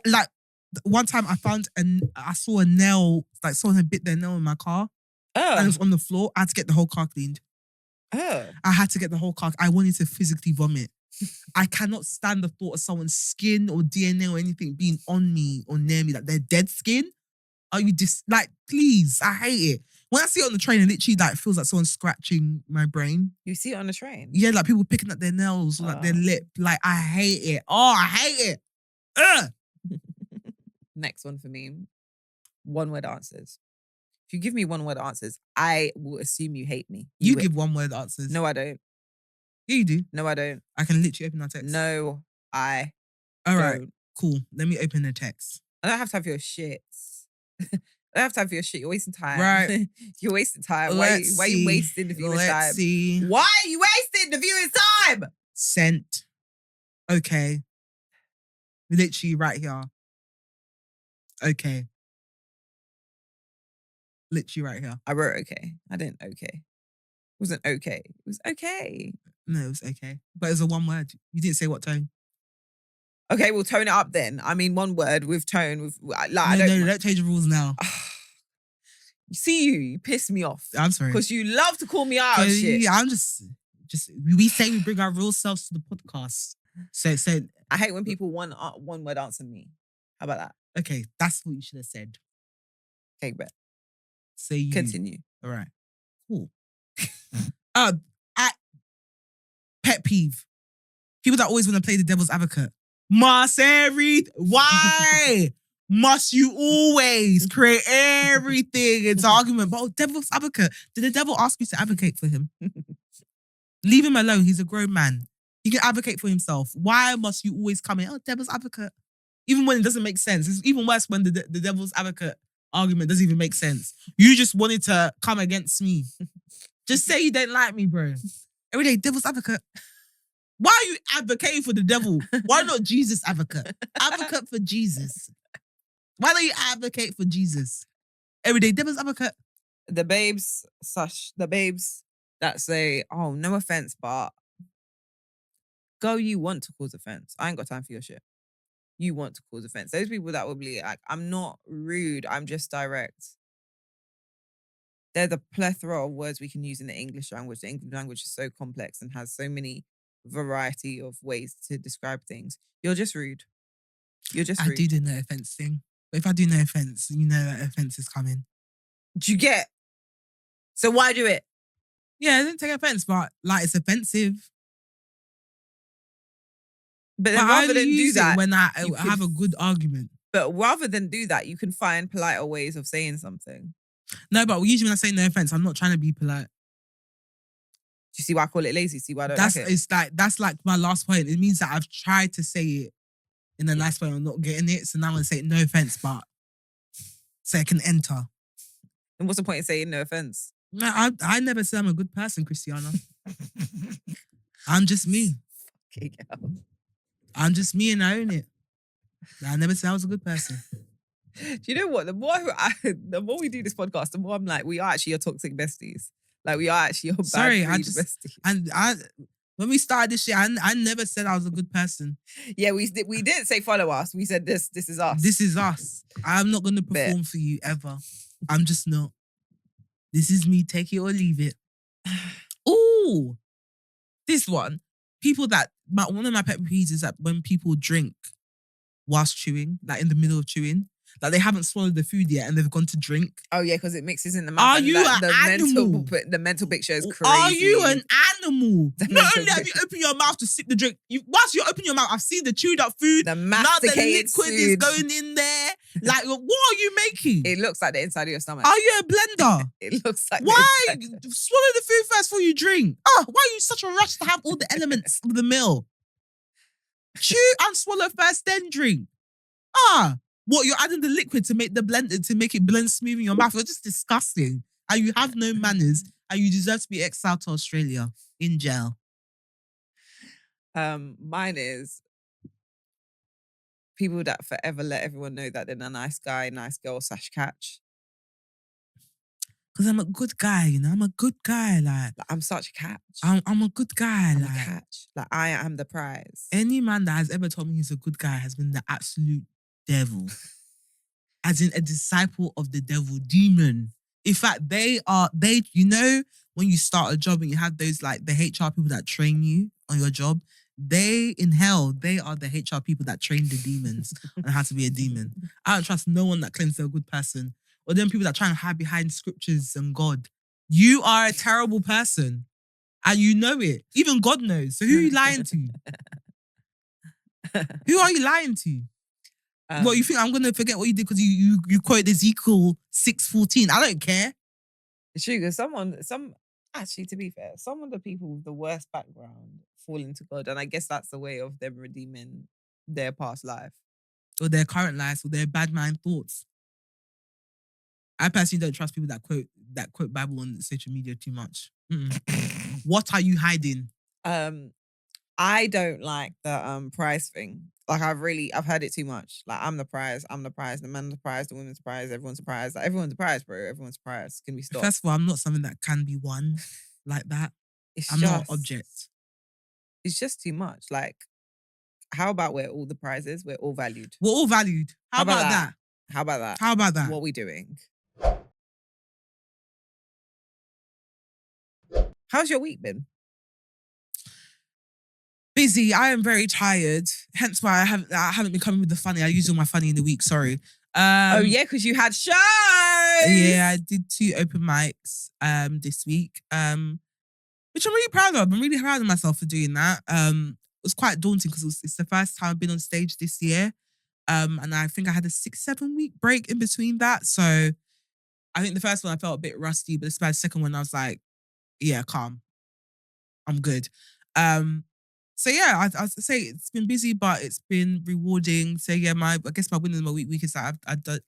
[SPEAKER 1] Like, one time I saw a nail, like someone had bit their nail in my car and it was on the floor. I had to get the whole car cleaned. I had to get the whole car. I wanted to physically vomit. I cannot stand the thought of someone's skin or DNA or anything being on me or near me, like their dead skin. Are you like, please, I hate it. When I see it on the train, it literally like feels like someone's scratching my brain.
[SPEAKER 2] You see it on the train?
[SPEAKER 1] Yeah, like people picking at their nails or like their lip. Like, I hate it. Oh, I hate it. Ugh.
[SPEAKER 2] Next one for me. 1-word answers. If you give me 1-word answers, I will assume you hate me.
[SPEAKER 1] You give 1-word answers.
[SPEAKER 2] No, I don't.
[SPEAKER 1] Yeah, you do.
[SPEAKER 2] No, I don't.
[SPEAKER 1] I can literally open our text.
[SPEAKER 2] No, I
[SPEAKER 1] All right,
[SPEAKER 2] don't.
[SPEAKER 1] cool. Let me open the text.
[SPEAKER 2] I don't have time for your shit. I don't have time for your shit. You're wasting time.
[SPEAKER 1] Right.
[SPEAKER 2] You're wasting time. Why are you wasting the viewer's time?
[SPEAKER 1] Let's see.
[SPEAKER 2] Why are you wasting the viewer's time?
[SPEAKER 1] Sent. Okay. Literally right here. Okay. Literally right here.
[SPEAKER 2] I wrote okay. I didn't okay. It wasn't okay. It was okay.
[SPEAKER 1] No, it was okay. But it was a 1 word. You didn't say what tone.
[SPEAKER 2] Okay, we'll tone it up then. I mean, 1 word with tone.
[SPEAKER 1] No, don't change the rules now.
[SPEAKER 2] You see, you piss me off.
[SPEAKER 1] I'm sorry.
[SPEAKER 2] Because you love to call me out of shit.
[SPEAKER 1] Yeah, I'm just, we say we bring our real selves to the podcast. So
[SPEAKER 2] I hate when people 1-word answer me. How about that?
[SPEAKER 1] Okay, that's what you should have said.
[SPEAKER 2] Okay, bet.
[SPEAKER 1] Say you.
[SPEAKER 2] Continue.
[SPEAKER 1] All right. Cool. Pet peeve. People that always want to play the devil's advocate. Why must you always create everything into argument? But devil's advocate. Did the devil ask you to advocate for him? Leave him alone. He's a grown man. He can advocate for himself. Why must you always come in? Oh, devil's advocate. Even when it doesn't make sense. It's even worse when the devil's advocate argument doesn't even make sense. You just wanted to come against me. Just say you don't like me, bro. Every day, devil's advocate. Why are you advocating for the devil? Why not Jesus advocate? Advocate for Jesus. Why don't you advocate for Jesus? Everyday devil's advocate.
[SPEAKER 2] The babes that say, oh, no offense, but girl, you want to cause offense. I ain't got time for your shit. You want to cause offense. Those people that will be like, I'm not rude, I'm just direct. There's a plethora of words we can use in the English language. The English language is so complex and has so many variety of ways to describe things. You're just rude. You're just rude.
[SPEAKER 1] I do the no offense thing. But if I do no offense, you know that offense is coming.
[SPEAKER 2] Do you get? So why do it?
[SPEAKER 1] Yeah, I didn't take offense, but like it's offensive.
[SPEAKER 2] But then rather than do that,
[SPEAKER 1] when I have a good argument.
[SPEAKER 2] But rather than do that, you can find politer ways of saying something.
[SPEAKER 1] No, but usually when I say no offense, I'm not trying to be polite.
[SPEAKER 2] Do you see why I call it lazy? See why I don't like it?
[SPEAKER 1] That's like my last point. It means that I've tried to say it in a nice way. I'm not getting it, so now I'm gonna say no offense, but so I can enter.
[SPEAKER 2] And what's the point of saying no offense?
[SPEAKER 1] No, I never said I'm a good person, Christiana. I'm just me.
[SPEAKER 2] Okay, girl.
[SPEAKER 1] I'm just me and I own it. I never said I was a good person.
[SPEAKER 2] Do you know what? The more we do this podcast, the more I'm like, we are actually your toxic besties. Like we are actually your bad besties.
[SPEAKER 1] And when we started this shit, I never said I was a good person.
[SPEAKER 2] Yeah, we didn't say follow us. We said this is us.
[SPEAKER 1] This is us. I'm not gonna perform for you ever. I'm just not. This is me. Take it or leave it. Ooh, this one. One of my pet peeves is that when people drink whilst chewing, like in the middle of chewing, like they haven't swallowed the food yet and they've gone to drink.
[SPEAKER 2] Oh yeah, because it mixes in the mouth.
[SPEAKER 1] Are you an animal?
[SPEAKER 2] The mental picture is crazy.
[SPEAKER 1] Are you an animal? Not only have you opened your mouth to sip the drink, whilst you're opening your mouth, I've seen the chewed up food.
[SPEAKER 2] The masticated
[SPEAKER 1] liquid is going in there. Like, what are you making?
[SPEAKER 2] It looks like the inside of your stomach.
[SPEAKER 1] Are you a blender?
[SPEAKER 2] It looks like.
[SPEAKER 1] Why? Swallow the food first before you drink. Oh, why are you such a rush to have all the elements of the meal? Chew and swallow first, then drink. What, you're adding the liquid to make it blend smooth in your mouth? You're just disgusting. And you have no manners and you deserve to be exiled to Australia in jail.
[SPEAKER 2] Mine is people that forever let everyone know that they're a nice guy, nice girl / catch.
[SPEAKER 1] Because I'm a good guy, you know? I'm a good guy. Like
[SPEAKER 2] I'm such a catch.
[SPEAKER 1] I'm a good guy.
[SPEAKER 2] I'm a catch. Like I am the prize.
[SPEAKER 1] Any man that has ever told me he's a good guy has been the absolute devil. As in a disciple of the devil, demon. In fact, you know, when you start a job and you have those like the HR people that train you on your job, in hell, they are the HR people that train the demons on how to be a demon. I don't trust no one that claims they're a good person. Or them people that try and hide behind scriptures and God. You are a terrible person. And you know it. Even God knows. So who are you lying to? Who are you lying to? What, you think I'm going to forget what you did because you quoted Ezekiel 6:14? I don't care.
[SPEAKER 2] It's true, because actually, to be fair, some of the people with the worst background fall into God. And I guess that's the way of them redeeming their past life.
[SPEAKER 1] Or their current lives, or their bad mind thoughts. I personally don't trust people that quote Bible on social media too much. What are you hiding?
[SPEAKER 2] I don't like the prize thing. Like I've heard it too much. Like I'm the prize, the man's the prize, the women's prize, everyone's the prize. Like everyone's a prize, bro. Everyone's a prize. Can we stop?
[SPEAKER 1] First of all, I'm not something that can be won like that. I'm not an object.
[SPEAKER 2] It's just too much. Like, how about we're all the prizes? We're all valued.
[SPEAKER 1] We're all valued. How about that?
[SPEAKER 2] How about that?
[SPEAKER 1] How about that?
[SPEAKER 2] What are we doing? How's your week been?
[SPEAKER 1] Busy. I am very tired. Hence why I haven't been coming with the funny. I use all my funny in the week. Sorry.
[SPEAKER 2] Oh yeah, because you had shows.
[SPEAKER 1] Yeah, I did 2 open mics this week. Which I'm really proud of. I'm really proud of myself for doing that. It was quite daunting because it's the first time I've been on stage this year. And I think I had a 6-7 week break in between that. So I think the first one I felt a bit rusty, but the second one I was like, yeah, calm. I'm good. So yeah, I'd say it's been busy, but it's been rewarding. So yeah, I guess my win in my week is that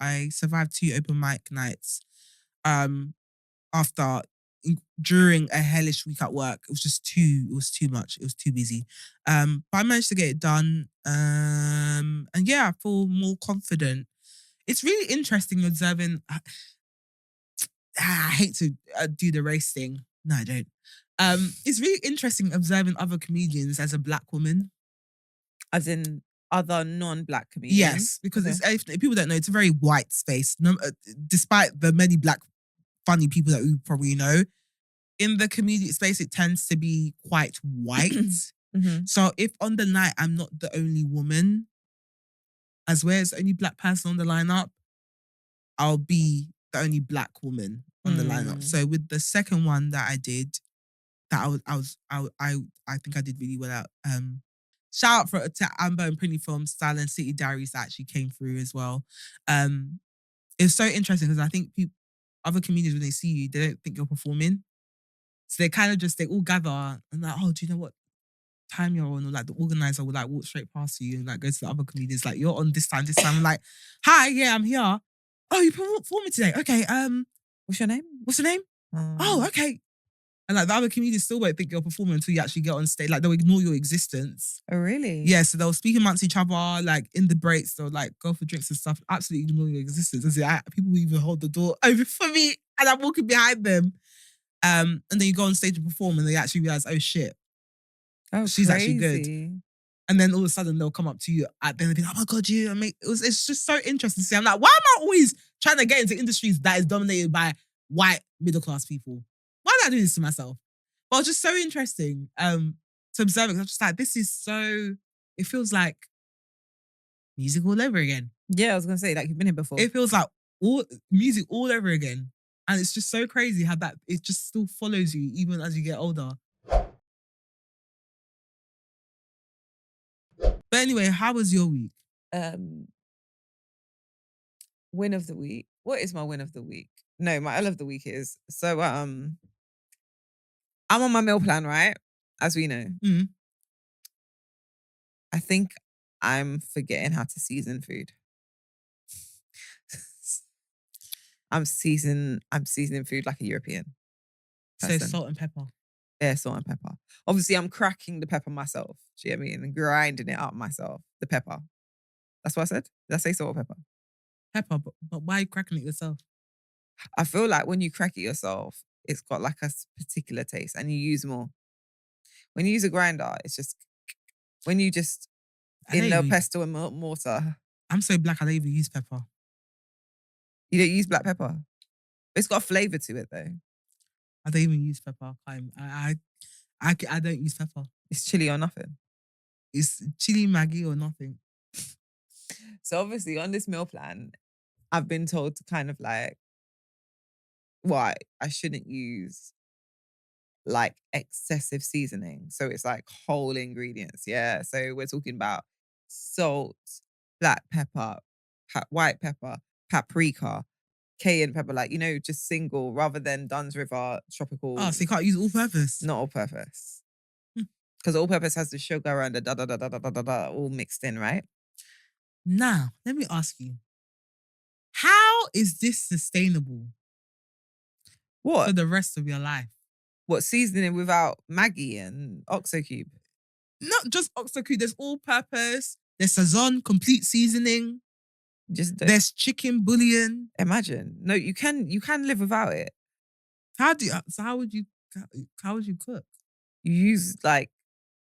[SPEAKER 1] I survived 2 open mic nights. During a hellish week at work, it was too much. It was too busy. But I managed to get it done. And yeah, I feel more confident It's really interesting observing. I hate to do the race thing. No, I don't. It's really interesting observing other comedians as a black woman.
[SPEAKER 2] As in other non-black comedians?
[SPEAKER 1] Yes, because
[SPEAKER 2] Okay.
[SPEAKER 1] if people don't know, it's a very white space. No, despite the many black funny people that we probably know, in the comedic space, it tends to be quite white.
[SPEAKER 2] Mhm.
[SPEAKER 1] So if on the night I'm not the only woman, as well as the only black person on the lineup, I'll be the only black woman on the lineup. So with the second one that I did, that I think I did really well at. Shout out to Amber and Prinny from Style and City Diaries that actually came through as well. It's so interesting because I think other comedians, when they see you, they don't think you're performing. So they kind of just, they all gather and like, oh, do you know what time you're on? Or like the organizer will like walk straight past you and like go to the other comedians, like, you're on this time, this time. I'm like, hi, yeah, I'm here. Oh, you performing today? Okay,
[SPEAKER 2] What's your name?
[SPEAKER 1] what's the name? Oh, okay. And like the other comedians still won't think you're performing until you actually get on stage. Like they'll ignore your existence.
[SPEAKER 2] Oh, really?
[SPEAKER 1] Yeah, so they'll speak amongst each other, like in the breaks, they'll like go for drinks and stuff, absolutely ignore your existence. And so people will even hold the door open for me and I'm walking behind them. And then you go on stage and perform and they actually realize, oh shit,
[SPEAKER 2] Oh,
[SPEAKER 1] she's actually good.
[SPEAKER 2] crazy.
[SPEAKER 1] And then all of a sudden they'll come up to you at the end and be like, oh my God, it's just so interesting to see. I'm like, why am I always trying to get into industries that is dominated by white middle class people? Why did I do this to myself? But it's just so interesting to observe it. I'm just like, this is so, it feels like music all over again.
[SPEAKER 2] Yeah, I was gonna say, like, you've been here before.
[SPEAKER 1] It feels like all music all over again. And it's just so crazy how that it just still follows you even as you get older. But anyway, how was your week?
[SPEAKER 2] Win of the week. What is my win of the week? No, my L of the week is, so I'm on my meal plan, right? As we know.
[SPEAKER 1] Mm.
[SPEAKER 2] I think I'm forgetting how to season food. I'm seasoning food like a European
[SPEAKER 1] So
[SPEAKER 2] person.
[SPEAKER 1] salt and pepper.
[SPEAKER 2] Yeah, salt and pepper. Obviously, I'm cracking the pepper myself. Do you know what I mean? And grinding it up myself. The pepper. That's what I said. Did I say salt or pepper?
[SPEAKER 1] Pepper, but why are you cracking it yourself?
[SPEAKER 2] I feel like when you crack it yourself, it's got like a particular taste and you use more. When you use a grinder, it's just, when you just, in the pestle and mortar.
[SPEAKER 1] I'm so black, I don't even use pepper.
[SPEAKER 2] You don't use black pepper? It's got a flavour to it though.
[SPEAKER 1] I don't even use pepper. I don't use pepper.
[SPEAKER 2] It's chili or nothing.
[SPEAKER 1] It's chili, Maggi or nothing.
[SPEAKER 2] So obviously on this meal plan, I've been told to kind of like, why I shouldn't use like excessive seasoning. So it's like whole ingredients. Yeah. So we're talking about salt, black pepper, white pepper, paprika, cayenne pepper, like, you know, just single rather than Dunn's River tropical.
[SPEAKER 1] Oh, so you can't use all purpose?
[SPEAKER 2] Not all purpose. Because all purpose has the sugar and the da all mixed in, right?
[SPEAKER 1] Now, let me ask you, how is this sustainable
[SPEAKER 2] What?
[SPEAKER 1] for the rest of your life?
[SPEAKER 2] What, seasoning without Maggi and Oxo Cube?
[SPEAKER 1] Not just Oxo Cube, there's all purpose, there's Sazon, complete seasoning,
[SPEAKER 2] Just
[SPEAKER 1] there's chicken bouillon.
[SPEAKER 2] imagine. No, you can live without it.
[SPEAKER 1] How would you cook?
[SPEAKER 2] You use like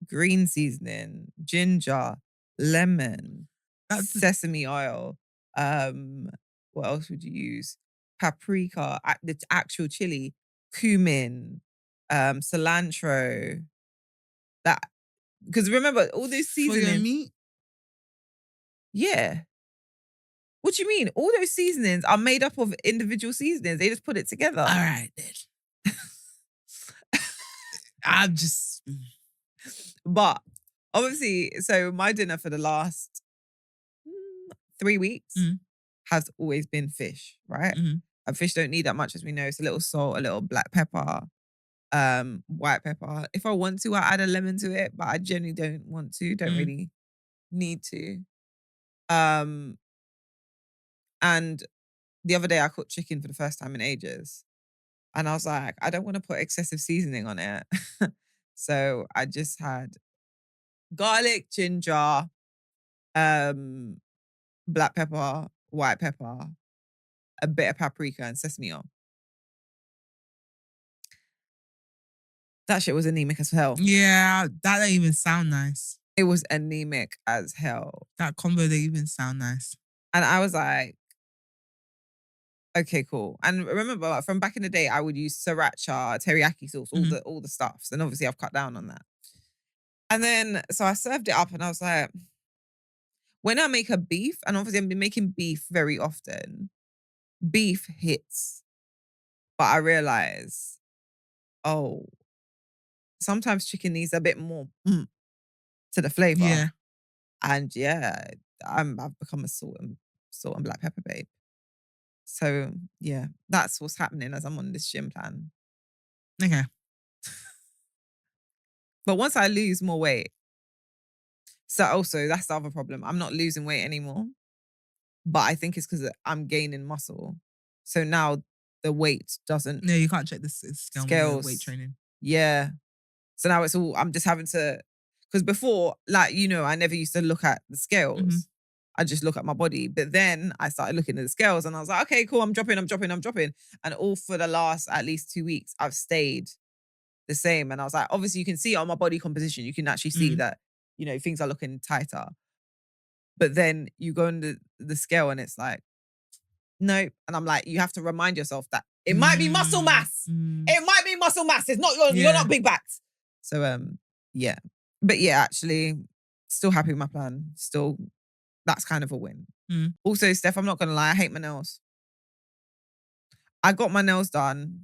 [SPEAKER 2] green seasoning, ginger, lemon, sesame oil. What else would you use? Paprika, the actual chili, cumin, cilantro. That, because remember all those seasonings.
[SPEAKER 1] For your meat?
[SPEAKER 2] Yeah. What do you mean? All those seasonings are made up of individual seasonings. They just put it together.
[SPEAKER 1] All right, then. I'm just.
[SPEAKER 2] But obviously, so my dinner for the last 3 weeks has always been fish, right? And fish don't need that much, as we know. It's a little salt, a little black pepper, white pepper. If I want to, I add a lemon to it, but I generally don't want to, don't really need to. And the other day I cooked chicken for the first time in ages. And I was like, I don't want to put excessive seasoning on it. So I just had garlic, ginger, black pepper, white pepper, a bit of paprika, and sesame oil. That shit was anemic as hell.
[SPEAKER 1] Yeah, that don't even sound nice.
[SPEAKER 2] It was anemic as hell.
[SPEAKER 1] That combo don't even sound nice.
[SPEAKER 2] And I was like, okay, cool. And remember, from back in the day, I would use sriracha, teriyaki sauce, all the stuffs. And obviously I've cut down on that. And then, so I served it up and I was like, when I make a beef, and obviously I've been making beef very often, beef hits. But I realize, oh, sometimes chicken needs a bit more to the flavor.
[SPEAKER 1] Yeah.
[SPEAKER 2] And yeah, I've become a salt and black pepper babe. So yeah, that's what's happening as I'm on this gym plan.
[SPEAKER 1] Okay.
[SPEAKER 2] But once I lose more weight, so also that's the other problem. I'm not losing weight anymore, but I think it's because I'm gaining muscle. So now the weight doesn't.
[SPEAKER 1] No, you can't check the scale with the weight training.
[SPEAKER 2] Yeah. So now it's all, I'm just having to, because before, like, you know, I never used to look at the scales.
[SPEAKER 1] Mm-hmm.
[SPEAKER 2] I just look at my body. But then I started looking at the scales and I was like, okay, cool, I'm dropping. And all for the last at least 2 weeks, I've stayed the same. And I was like, obviously you can see it on my body composition. You can actually see that, you know, things are looking tighter. But then you go on the scale and it's like, no. And I'm like, you have to remind yourself that it might be muscle mass. It might be muscle mass. It's not, you're not big backed. So, yeah. But yeah, actually, still happy with my plan. Still, that's kind of a win. Also, Steph, I'm not going to lie, I hate my nails. I got my nails done.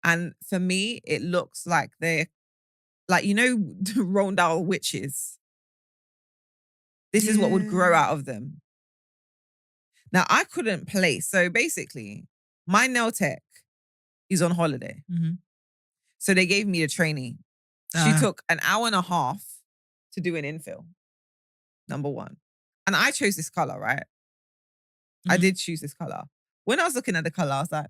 [SPEAKER 2] And for me, it looks like they're, like, you know, Rondell witches. This is what would grow out of them. Now, I couldn't place. So basically, my nail tech is on holiday. So they gave me a trainee. She took an hour and a half to do an infill, number one. And I chose this color, right? I did choose this color. When I was looking at the color, I was like,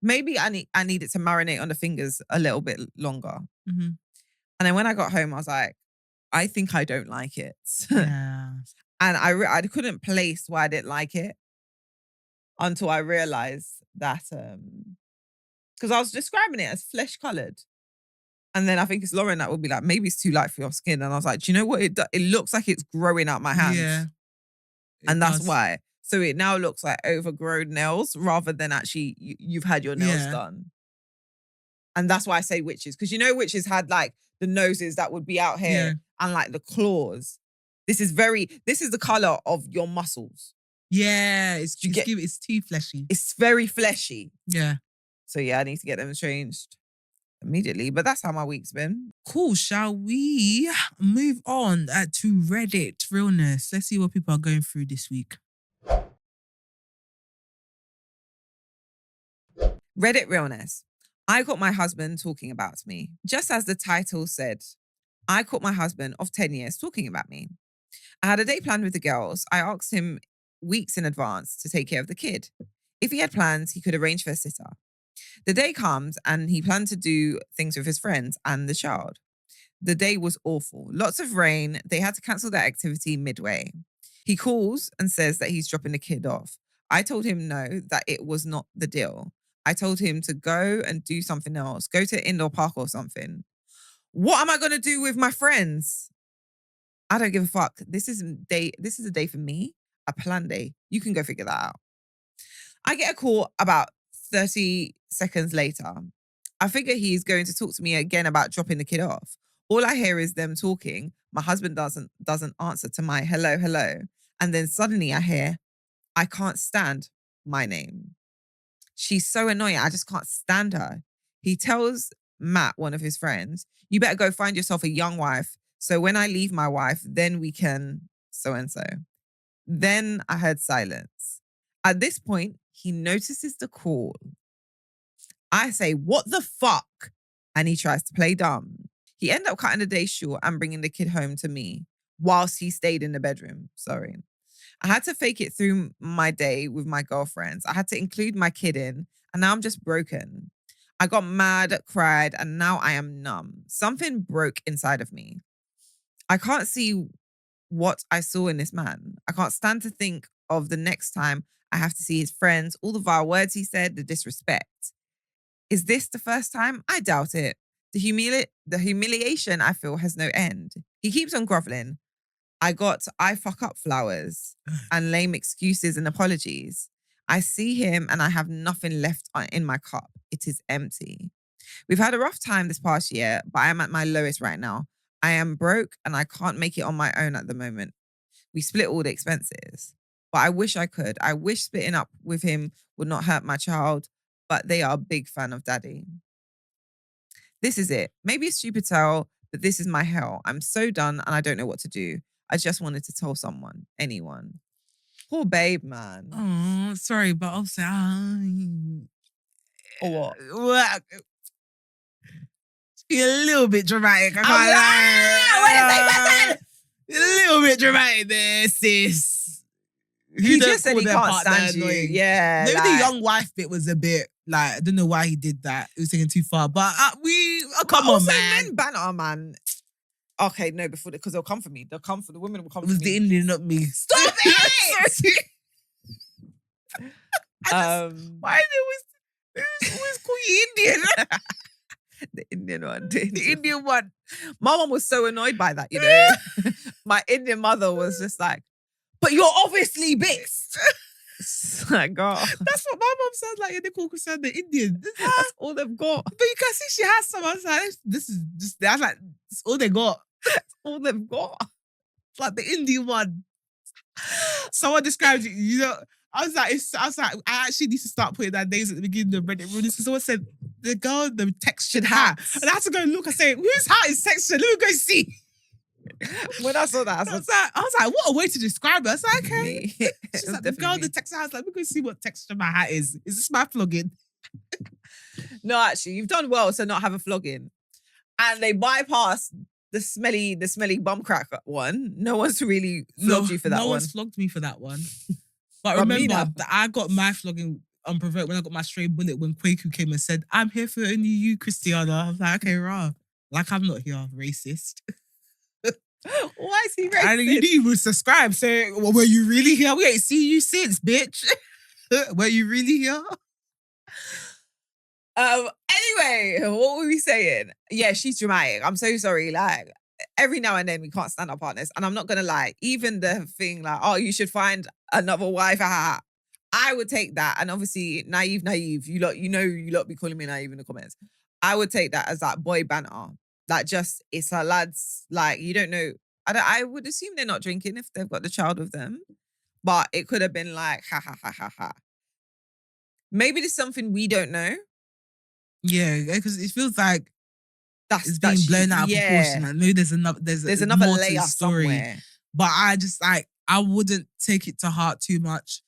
[SPEAKER 2] maybe I need it to marinate on the fingers a little bit longer. And then when I got home, I was like, I think I don't like it.
[SPEAKER 1] Yeah.
[SPEAKER 2] And I couldn't place why I didn't like it until I realized that, because I was describing it as flesh colored. And then I think it's Lauren that would be like, maybe it's too light for your skin. And I was like, do you know what? It looks like it's growing out my hands. Yeah. And that's why. So it now looks like overgrown nails rather than actually you've had your nails done. And that's why I say witches. Because you know witches had like the noses that would be out here and like the claws. This is the color of your muscles. Yeah. It's too fleshy. It's very fleshy. Yeah. So yeah, I need to get them changed immediately. But that's how my week's been.
[SPEAKER 1] Cool. Shall we move on to Reddit Realness? Let's see what people are going through this week.
[SPEAKER 2] Reddit Realness. I caught my husband talking about me. Just as the title said, I caught my husband of 10 years talking about me. I had a day planned with the girls. I asked him weeks in advance to take care of the kid. If he had plans, he could arrange for a sitter. The day comes and he planned to do things with his friends and the child. The day was awful. Lots of rain. They had to cancel that activity midway. He calls and says that he's dropping the kid off. I told him no, that it was not the deal. I told him to go and do something else. Go to indoor park or something. What am I going to do with my friends? I don't give a fuck. This is a day for me, a planned day. You can go figure that out. I get a call about 30 seconds later. I figure he's going to talk to me again about dropping the kid off. All I hear is them talking. My husband doesn't answer to my hello. And then suddenly I hear, I can't stand my name. She's so annoying. I just can't stand her. He tells Matt, one of his friends, you better go find yourself a young wife. So when I leave my wife, then we can so-and-so. Then I heard silence. At this point, he notices the call. I say, what the fuck? And he tries to play dumb. He ended up cutting the day short and bringing the kid home to me whilst he stayed in the bedroom. Sorry. I had to fake it through my day with my girlfriends. I had to include my kid in, and now I'm just broken. I got mad, cried, and now I am numb. Something broke inside of me. I can't see what I saw in this man. I can't stand to think of the next time I have to see his friends, all the vile words he said, the disrespect. Is this the first time? I doubt it. The humiliation I feel has no end. He keeps on groveling. I fuck up flowers and lame excuses and apologies. I see him and I have nothing left in my cup. It is empty. We've had a rough time this past year, but I am at my lowest right now. I am broke and I can't make it on my own at the moment. We split all the expenses, but I wish I could. I wish splitting up with him would not hurt my child, but they are a big fan of daddy. This is it. Maybe it's stupid tell, but this is my hell. I'm so done and I don't know what to do. I just wanted to tell someone, anyone. Poor babe, man.
[SPEAKER 1] Oh, sorry, but I'll say,
[SPEAKER 2] Or what?
[SPEAKER 1] well, it's a little bit dramatic. I
[SPEAKER 2] I'm
[SPEAKER 1] can't lie. A little bit dramatic there, sis.
[SPEAKER 2] He
[SPEAKER 1] don't
[SPEAKER 2] just said
[SPEAKER 1] call
[SPEAKER 2] he
[SPEAKER 1] their
[SPEAKER 2] can't
[SPEAKER 1] partner
[SPEAKER 2] stand you.
[SPEAKER 1] annoying.
[SPEAKER 2] Yeah.
[SPEAKER 1] Maybe
[SPEAKER 2] like,
[SPEAKER 1] the young wife bit was a bit like, I don't know why he did that. It was taking too far. But come on,
[SPEAKER 2] also,
[SPEAKER 1] man.
[SPEAKER 2] men banter, man. Okay, no, because they'll come for me. They'll come for the women. Will come
[SPEAKER 1] It was
[SPEAKER 2] for
[SPEAKER 1] the
[SPEAKER 2] me.
[SPEAKER 1] Indian, not me.
[SPEAKER 2] Stop it!
[SPEAKER 1] Why they always call you Indian?
[SPEAKER 2] The Indian one.
[SPEAKER 1] The Indian one.
[SPEAKER 2] My mom was so annoyed by that, you know. My Indian mother was just like, but you're obviously mixed. It's like, girl.
[SPEAKER 1] That's what my mom sounds like. They call Christian the Indian.
[SPEAKER 2] That's all they've got.
[SPEAKER 1] But you can see she has some. I was like, that's like, that's all they got.
[SPEAKER 2] That's all they've got.
[SPEAKER 1] It's like the Indian one. Someone described it, you know. I was like, I actually need to start putting that names at the beginning of Reddit rules because someone said the girl in the textured hat. And I had to go look and say, whose hat is textured? Let me go see.
[SPEAKER 2] When I saw that,
[SPEAKER 1] I was like, what a way to describe it. I was like, okay.
[SPEAKER 2] Me.
[SPEAKER 1] She's like, the girl in the texture hat. I was like, let me go see what texture my hat is. Is this my flogging?
[SPEAKER 2] No, actually, you've done well to not have a flogging. And they bypassed the smelly bum crack one. No one's really flogged you for that one.
[SPEAKER 1] No one's flogged me for that one. But
[SPEAKER 2] From me
[SPEAKER 1] remember,
[SPEAKER 2] now.
[SPEAKER 1] I got my flogging unprovoked when I got my stray bullet when Kwaku came and said, I'm here for only you, Christiana. I was like, okay, rah. Like I'm not here, racist.
[SPEAKER 2] Why is he racist?
[SPEAKER 1] And you didn't even subscribe. So, well, were you really here? We ain't seen you since, bitch. Were you really here?
[SPEAKER 2] Anyway, what were we saying? Yeah, she's dramatic. I'm so sorry. Like, every now and then we can't stand our partners. And I'm not gonna lie, even the thing like, oh, you should find another wife. I would take that. And obviously, naive. You lot be calling me naive in the comments. I would take that as like boy banter. Like just, it's our lads, like you don't know. I would assume they're not drinking if they've got the child with them. But it could have been like, ha, ha, ha, ha, ha. Maybe there's something we don't know.
[SPEAKER 1] Yeah, because it feels like it's being
[SPEAKER 2] That's
[SPEAKER 1] blown out of proportion. I know there's
[SPEAKER 2] another
[SPEAKER 1] more to
[SPEAKER 2] layer
[SPEAKER 1] the story.
[SPEAKER 2] somewhere.
[SPEAKER 1] But I wouldn't take it to heart too much.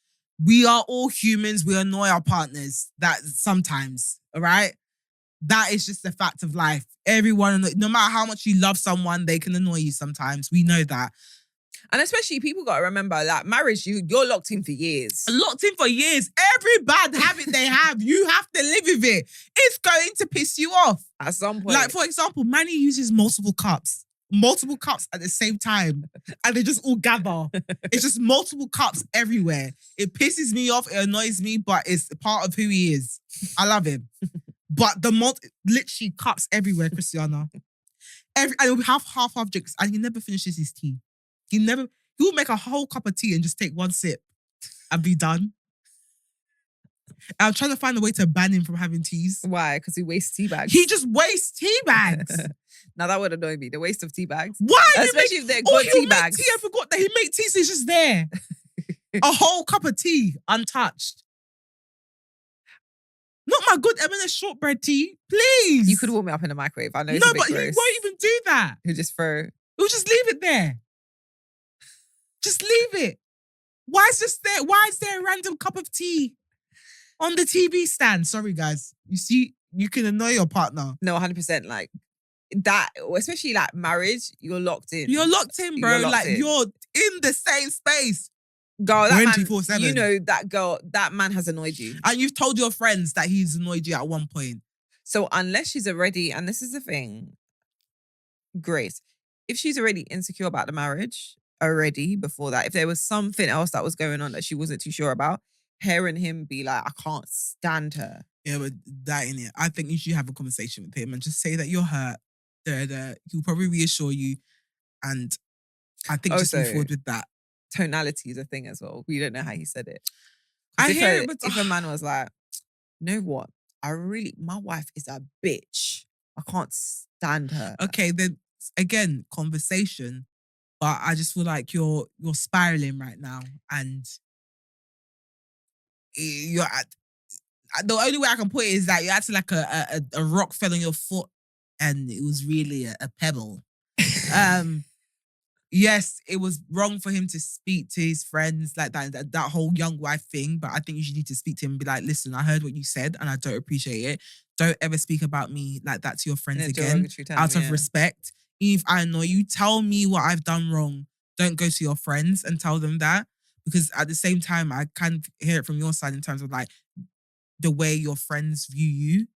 [SPEAKER 1] We are all humans. We annoy our partners that sometimes, all right? That is just the fact of life. Everyone, no matter how much you love someone, they can annoy you sometimes. We know that.
[SPEAKER 2] And especially people got to remember, like marriage, you're locked in for years.
[SPEAKER 1] Locked in for years. Every bad habit they have, you have to live with it. It's going to piss you off.
[SPEAKER 2] At some point.
[SPEAKER 1] Like, for example, Manny uses multiple cups at the same time, and they just all gather. It's just multiple cups everywhere. It pisses me off, it annoys me, but it's part of who he is. I love him. But literally cups everywhere, Christiana. And he'll have half drinks, and he never finishes his tea. He will make a whole cup of tea and just take one sip and be done. I'm trying to find a way to ban him from having teas.
[SPEAKER 2] Why? Because he wastes tea bags.
[SPEAKER 1] He just wastes tea bags.
[SPEAKER 2] Now that would annoy me, the waste of tea bags.
[SPEAKER 1] Why?
[SPEAKER 2] Especially if they're good tea bags.
[SPEAKER 1] Tea, I forgot that he made tea, so it's just there. A whole cup of tea, untouched. Not my good M&S shortbread tea, please.
[SPEAKER 2] You could warm it up in the microwave. I know it's a bit
[SPEAKER 1] but
[SPEAKER 2] gross.
[SPEAKER 1] he won't even do that.
[SPEAKER 2] He'll just throw.
[SPEAKER 1] He'll just leave it there. Just leave it. Why is there a random cup of tea on the TV stand? Sorry, guys. You see, you can annoy your partner.
[SPEAKER 2] No, 100%. Like that, especially like marriage, you're locked in.
[SPEAKER 1] You're locked in, bro. You're in the same space.
[SPEAKER 2] Girl, that
[SPEAKER 1] 24/7.
[SPEAKER 2] man, you know that man has annoyed you.
[SPEAKER 1] And you've told your friends that he's annoyed you at one point.
[SPEAKER 2] So unless she's already, and this is the thing, Grace, if she's already insecure about the marriage, already before that. If there was something else that was going on that she wasn't too sure about, hearing him be like, I can't stand her.
[SPEAKER 1] Yeah, but that in it, I think you should have a conversation with him and just say that you're hurt. He'll probably reassure you, and I think just move
[SPEAKER 2] Also,
[SPEAKER 1] forward with that.
[SPEAKER 2] tonality is a thing as well. We don't know how he said it.
[SPEAKER 1] I
[SPEAKER 2] 'Cause
[SPEAKER 1] hear it, but
[SPEAKER 2] if a man was like, you know what? My wife is a bitch. I can't stand her.
[SPEAKER 1] okay, then again, conversation. But I just feel like you're spiraling right now, and you're at, the only way I can put it is that you're acting like a rock fell on your foot, and it was really a pebble. Yes, it was wrong for him to speak to his friends like that whole young wife thing. But I think you should need to speak to him and be like, listen, I heard what you said and I don't appreciate it. Don't ever speak about me like that to your friends
[SPEAKER 2] In a
[SPEAKER 1] again.
[SPEAKER 2] derogatory term,
[SPEAKER 1] Out of
[SPEAKER 2] yeah.
[SPEAKER 1] respect. If I annoy you, tell me what I've done wrong. Don't go to your friends and tell them that. Because at the same time, I can hear it from your side in terms of like the way your friends view you,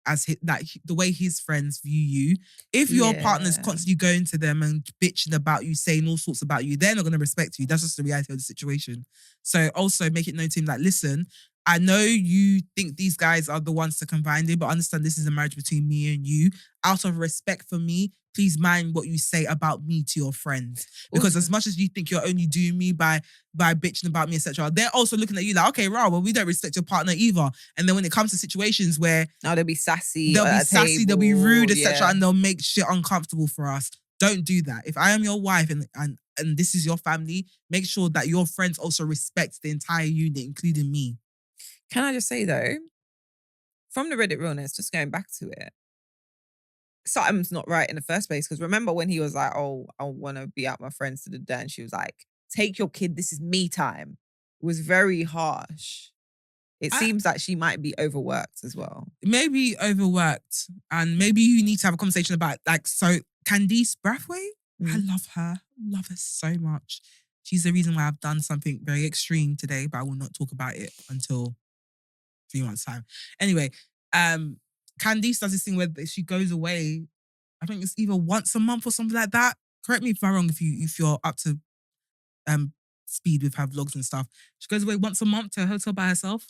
[SPEAKER 1] as the way his friends view you. If your partner's
[SPEAKER 2] Yeah.
[SPEAKER 1] constantly going to them and bitching about you, saying all sorts about you, they're not going to respect you. That's just the reality of the situation. So also make it known to him that, listen, I know you think these guys are the ones to confide in, but understand this is a marriage between me and you. Out of respect for me, please mind what you say about me to your friends. Because as much as you think you're only doing me by bitching about me, etc., they're also looking at you like, okay, well, we don't respect your partner either. And then when it comes to situations where
[SPEAKER 2] they'll be sassy,
[SPEAKER 1] they'll be rude, etc.,
[SPEAKER 2] yeah.
[SPEAKER 1] and they'll make shit uncomfortable for us. Don't do that. If I am your wife and this is your family, make sure that your friends also respect the entire unit, including me.
[SPEAKER 2] Can I just say though, from the Reddit Realness, just going back to it, something's not right in the first place. Because remember when he was like, oh, I want to be out with my friends to the day, and she was like, take your kid, this is me time. It was very harsh. It seems like she might be overworked as well.
[SPEAKER 1] Maybe overworked. And maybe you need to have a conversation about, like, so Candice Brathwaite, I love her. Love her so much. She's the reason why I've done something very extreme today, but I will not talk about it until 3 months' time. Anyway, Candice does this thing where she goes away, I think it's either once a month or something like that. Correct me if I'm wrong, if you're up to speed with her vlogs and stuff. She goes away once a month to a hotel by herself.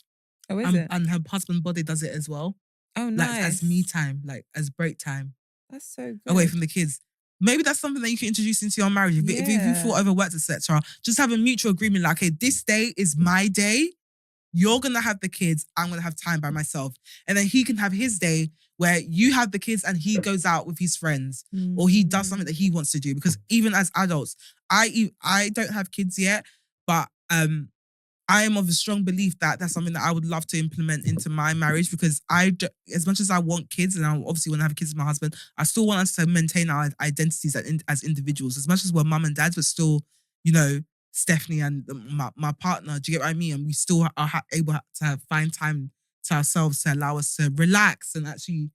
[SPEAKER 2] Oh, is it?
[SPEAKER 1] And her husband Body does it as well.
[SPEAKER 2] Oh, nice.
[SPEAKER 1] Like as me time, like as break time.
[SPEAKER 2] That's so good.
[SPEAKER 1] Away from the kids. Maybe that's something that you can introduce into your marriage. If you feel overworked, etc., just have a mutual agreement like, okay, this day is my day. You're going to have the kids. I'm going to have time by myself. And then he can have his day where you have the kids and he goes out with his friends or he does something that he wants to do. Because even as adults, I don't have kids yet, but I am of a strong belief that that's something that I would love to implement into my marriage, because as much as I want kids and I obviously want to have kids with my husband, I still want us to maintain our identities as individuals. As much as we're mum and dads, we're still, Stephanie and my partner. Do you get what I mean? And we still are able to find time to ourselves to allow us to relax and actually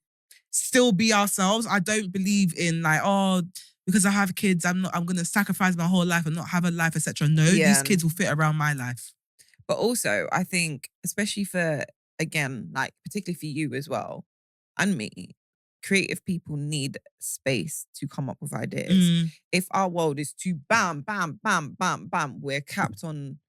[SPEAKER 1] still be ourselves. I don't believe in like, oh, because I have kids, I'm going to sacrifice my whole life and not have a life, etc. No, these kids will fit around my life.
[SPEAKER 2] But also, I think, especially for, again, like particularly for you as well, and me, creative people need space to come up with ideas. If our world is too bam, bam, bam, bam, bam, we're capped on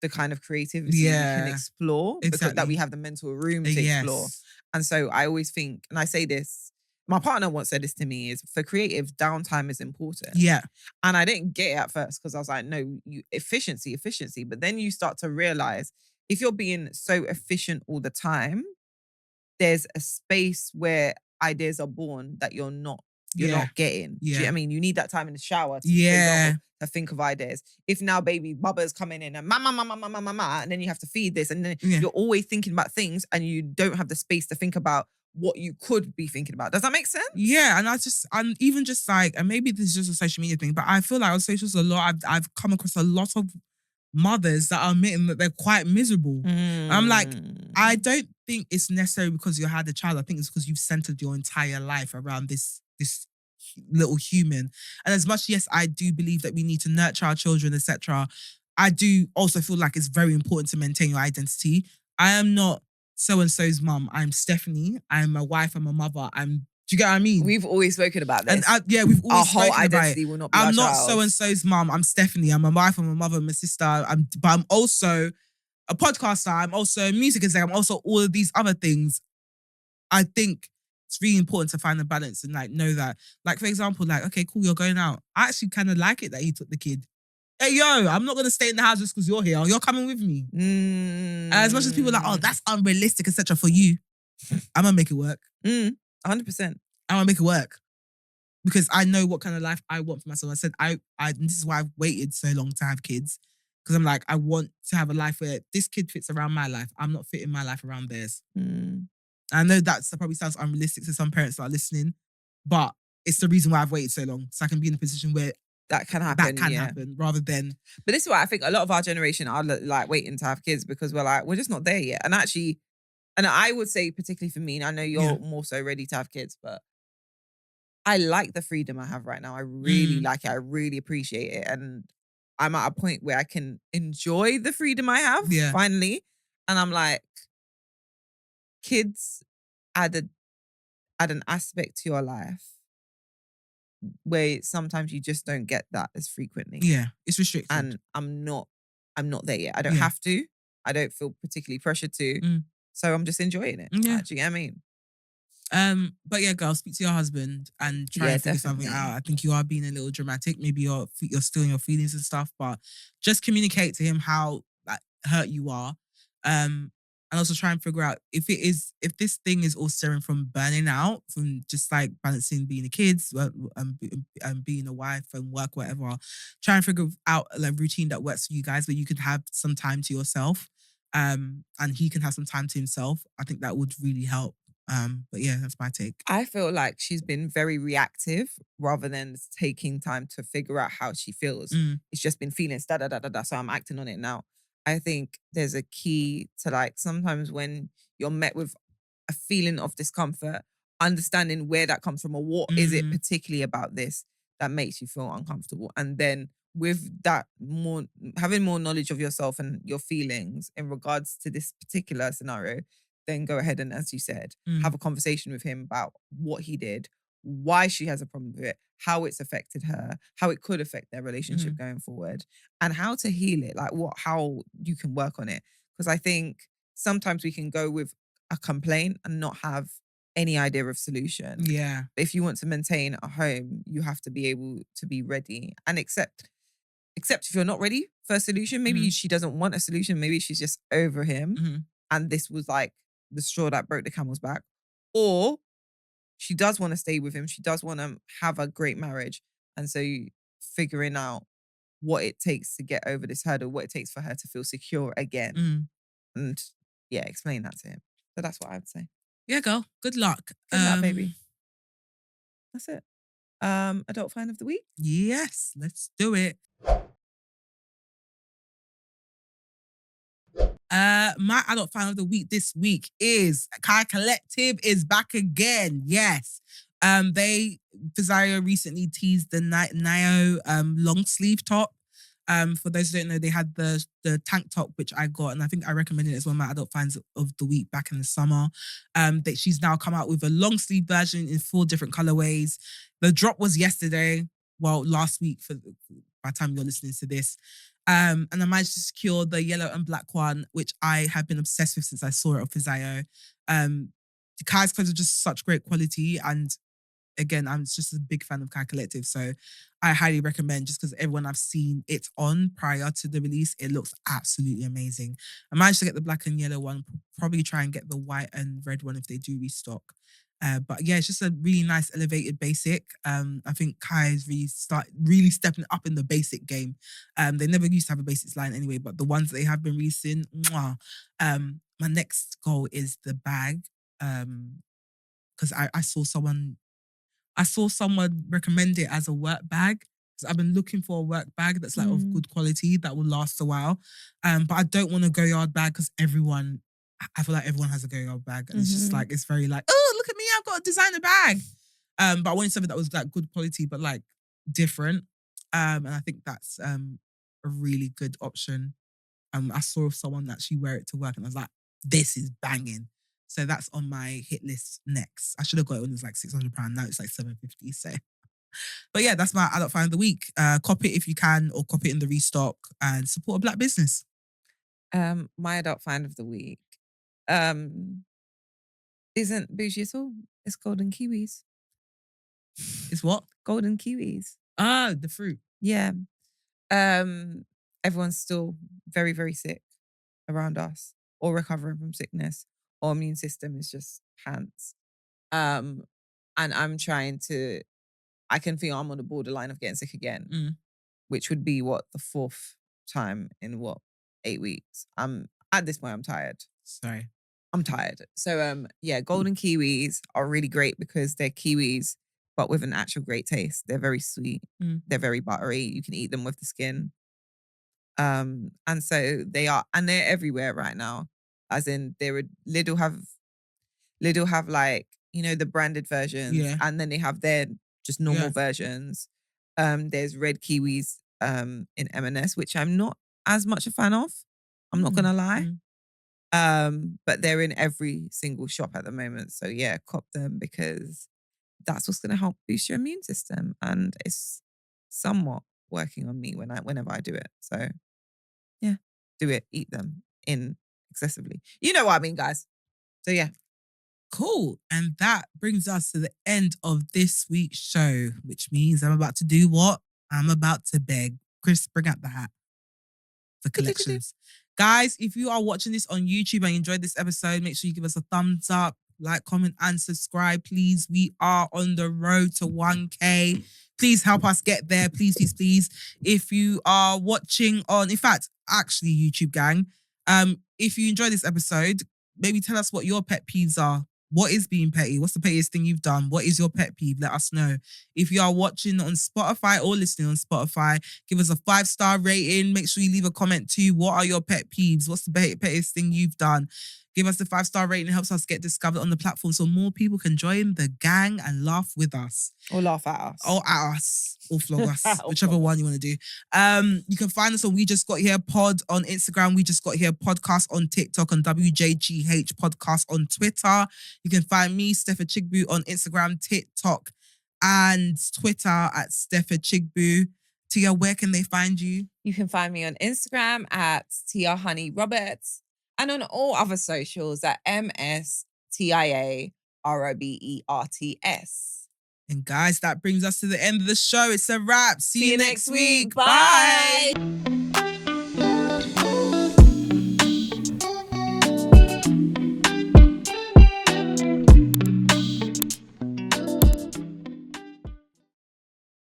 [SPEAKER 2] the kind of creativity we can explore, because that we have the mental room to explore. And so I always think, and I say this, my partner once said this to me, is for creative, downtime is important.
[SPEAKER 1] Yeah.
[SPEAKER 2] And I didn't get it at first because I was like, no, efficiency. But then you start to realize if you're being so efficient all the time, there's a space where ideas are born that you're not getting. Do you know what I mean? You need that time in the shower to, for example, to think of ideas. If now baby Bubba's coming in and mama, and then you have to feed this, and then you're always thinking about things and you don't have the space to think about what you could be thinking about. Does that make sense?
[SPEAKER 1] Yeah, and I'm even just like, and maybe this is just a social media thing, but I feel like on socials a lot, I've come across a lot of mothers that are admitting that they're quite miserable. I'm like, I don't think it's necessary because you had a child. I think it's because you've centered your entire life around this little human. And as much, yes, I do believe that we need to nurture our children, etc., I do also feel like it's very important to maintain your identity. I am not so-and-so's mum. I'm Stephanie. I'm a wife. I'm a mother. I'm Do you get what I mean?
[SPEAKER 2] We've always spoken about this.
[SPEAKER 1] And we've always
[SPEAKER 2] our whole
[SPEAKER 1] spoken about it.
[SPEAKER 2] identity will not be our
[SPEAKER 1] I'm not
[SPEAKER 2] child.
[SPEAKER 1] so and so's mum. I'm Stephanie. I'm a wife. I'm a mother. I'm a sister. But I'm also a podcaster. I'm also a music exec. I'm also all of these other things. I think it's really important to find a balance and like know that. Like for example, like okay, cool, you're going out. I actually kind of like it that he took the kid. Hey yo, I'm not gonna stay in the house just because you're here. You're coming with me. As much as people are like, oh, that's unrealistic, etc. For you, I'm gonna make it work.
[SPEAKER 2] 100%.
[SPEAKER 1] I'm gonna make it work. Because I know what kind of life I want for myself. I said, this is why I've waited so long to have kids. Because I'm like, I want to have a life where this kid fits around my life. I'm not fitting my life around theirs. I know that probably sounds unrealistic to some parents that are listening, but it's the reason why I've waited so long. So I can be in a position where
[SPEAKER 2] that can happen.
[SPEAKER 1] Rather than.
[SPEAKER 2] But this is why I think a lot of our generation are like waiting to have kids because we're just not there yet. And actually, and I would say particularly for me, and I know you're more so ready to have kids, but I like the freedom I have right now. I really like it. I really appreciate it. And I'm at a point where I can enjoy the freedom I have finally. And I'm like, kids add an aspect to your life where sometimes you just don't get that as frequently.
[SPEAKER 1] Yeah, it's restricted.
[SPEAKER 2] And I'm not there yet. I don't have to. I don't feel particularly pressured to. So I'm just enjoying it.
[SPEAKER 1] Yeah.
[SPEAKER 2] Do you get what I mean?
[SPEAKER 1] But yeah, girl, speak to your husband and try and figure something out. I think you are being a little dramatic. Maybe you're still in your feelings and stuff, but just communicate to him how like hurt you are. And also try and figure out if this thing is all stemming from burning out, from just like balancing being a kid and being a wife and work, whatever. Try and figure out a routine that works for you guys where you can have some time to yourself. And he can have some time to himself. I think that would really help. But yeah, that's my take.
[SPEAKER 2] I feel like she's been very reactive rather than taking time to figure out how she feels. It's just been feelings, so I'm acting on it now. I think there's a key to like sometimes when you're met with a feeling of discomfort, understanding where that comes from or what is it particularly about this that makes you feel uncomfortable. And then with that having more knowledge of yourself and your feelings in regards to this particular scenario, then go ahead and, as you said, have a conversation with him about what he did, why she has a problem with it, how it's affected her, how it could affect their relationship going forward, and how to heal it, like how you can work on it. Because I think sometimes we can go with a complaint and not have any idea of solution.
[SPEAKER 1] Yeah.
[SPEAKER 2] But if you want to maintain a home, you have to be able to be ready and accept if you're not ready for a solution. Maybe she doesn't want a solution. Maybe she's just over him. And this was like the straw that broke the camel's back. Or she does want to stay with him. She does want to have a great marriage. And so figuring out what it takes to get over this hurdle, what it takes for her to feel secure again. And explain that to him. So that's what I would say.
[SPEAKER 1] Yeah, girl. Good luck.
[SPEAKER 2] Good luck, baby. That's it. Adult find of the week?
[SPEAKER 1] Yes, let's do it. My adult fan of the week this week is Kai Collective is back again. Yes. Fazio recently teased the Nio long sleeve top. For those who don't know, they had the tank top, which I got, and I think I recommended it as one of my adult finds of the week back in the summer. That she's now come out with a long sleeve version in 4 different colorways. The drop was yesterday, last week by the time you're listening to this. And I managed to secure the yellow and black one, which I have been obsessed with since I saw it off Fazio. The Kai's clothes are just such great quality, and again, I'm just a big fan of Kai Collective, so I highly recommend just because everyone I've seen it on prior to the release, it looks absolutely amazing. I managed to get the black and yellow one, probably try and get the white and red one if they do restock. But yeah, it's just a really nice elevated basic. I think Kai's really stepping up in the basic game. They never used to have a basics line anyway, but the ones they have been releasing, mwah. My next goal is the bag. Because I saw someone recommend it as a work bag. So I've been looking for a work bag that's like of good quality that will last a while. But I don't want a go yard bag because I feel like everyone has a go yard bag. And it's just like, it's very like, oh, look at me, I've got a designer bag. But I wanted something that was like good quality, but like different. And I think that's a really good option. I saw someone actually wear it to work and I was like, this is banging. So that's on my hit list next. I should have got it when it was like £600. Now it's like £750. So, but yeah, that's my adult find of the week. Cop it if you can, or cop it in the restock and support a black business.
[SPEAKER 2] My adult find of the week isn't bougie at all. It's golden kiwis.
[SPEAKER 1] It's what?
[SPEAKER 2] Golden kiwis.
[SPEAKER 1] Ah, the fruit.
[SPEAKER 2] Yeah. Everyone's still very, very sick around us, or recovering from sickness, or immune system is just pants. And I'm trying to, I can feel I'm on the borderline of getting sick again, which would be the 4th time in 8 weeks. At this point, I'm tired.
[SPEAKER 1] Sorry.
[SPEAKER 2] I'm tired. So yeah, golden kiwis are really great because they're kiwis, but with an actual great taste. They're very sweet. They're very buttery. You can eat them with the skin. And so they are, and they're everywhere right now. As in, Lidl have like, the branded versions, and then they have their just normal versions. There's red kiwis in M&S, which I'm not as much a fan of. I'm not gonna lie. But they're in every single shop at the moment. So yeah, cop them because that's what's gonna help boost your immune system. And it's somewhat working on me whenever I do it. So yeah, do it, eat them in excessively. You know what I mean, guys. So yeah.
[SPEAKER 1] Cool. And that brings us to the end of this week's show, which means I'm about to do what? I'm about to beg. Chris, bring out the hat for collections. Guys, if you are watching this on YouTube and you enjoyed this episode, make sure you give us a thumbs up, like, comment, and subscribe, please. We are on the road to 1K. Please help us get there. Please, please, please. If you are watching on, in fact, actually, YouTube gang, if you enjoyed this episode, maybe tell us what your pet peeves are. What is being petty? What's the pettiest thing you've done? What is your pet peeve? Let us know. If you are watching on Spotify or listening on Spotify, give us a 5-star rating. Make sure you leave a comment too. What are your pet peeves? What's the pettiest thing you've done? Give us the 5-star rating. It helps us get discovered on the platform so more people can join the gang and laugh with us.
[SPEAKER 2] Or laugh at us.
[SPEAKER 1] Or at us. Or flog us. Whichever one you want to do. You can find us on We Just Got Here Pod on Instagram. We Just Got Here Podcast on TikTok, and WJGH Podcast on Twitter. You can find me, Steph Chigbu, on Instagram, TikTok, and Twitter at Steph Chigbu. Tia, where can they find you?
[SPEAKER 2] You can find me on Instagram at Tia Honey Roberts, and on all other socials at MSTIA ROBERTS.
[SPEAKER 1] And guys, that brings us to the end of the show. It's a wrap. See you next week.
[SPEAKER 2] Bye.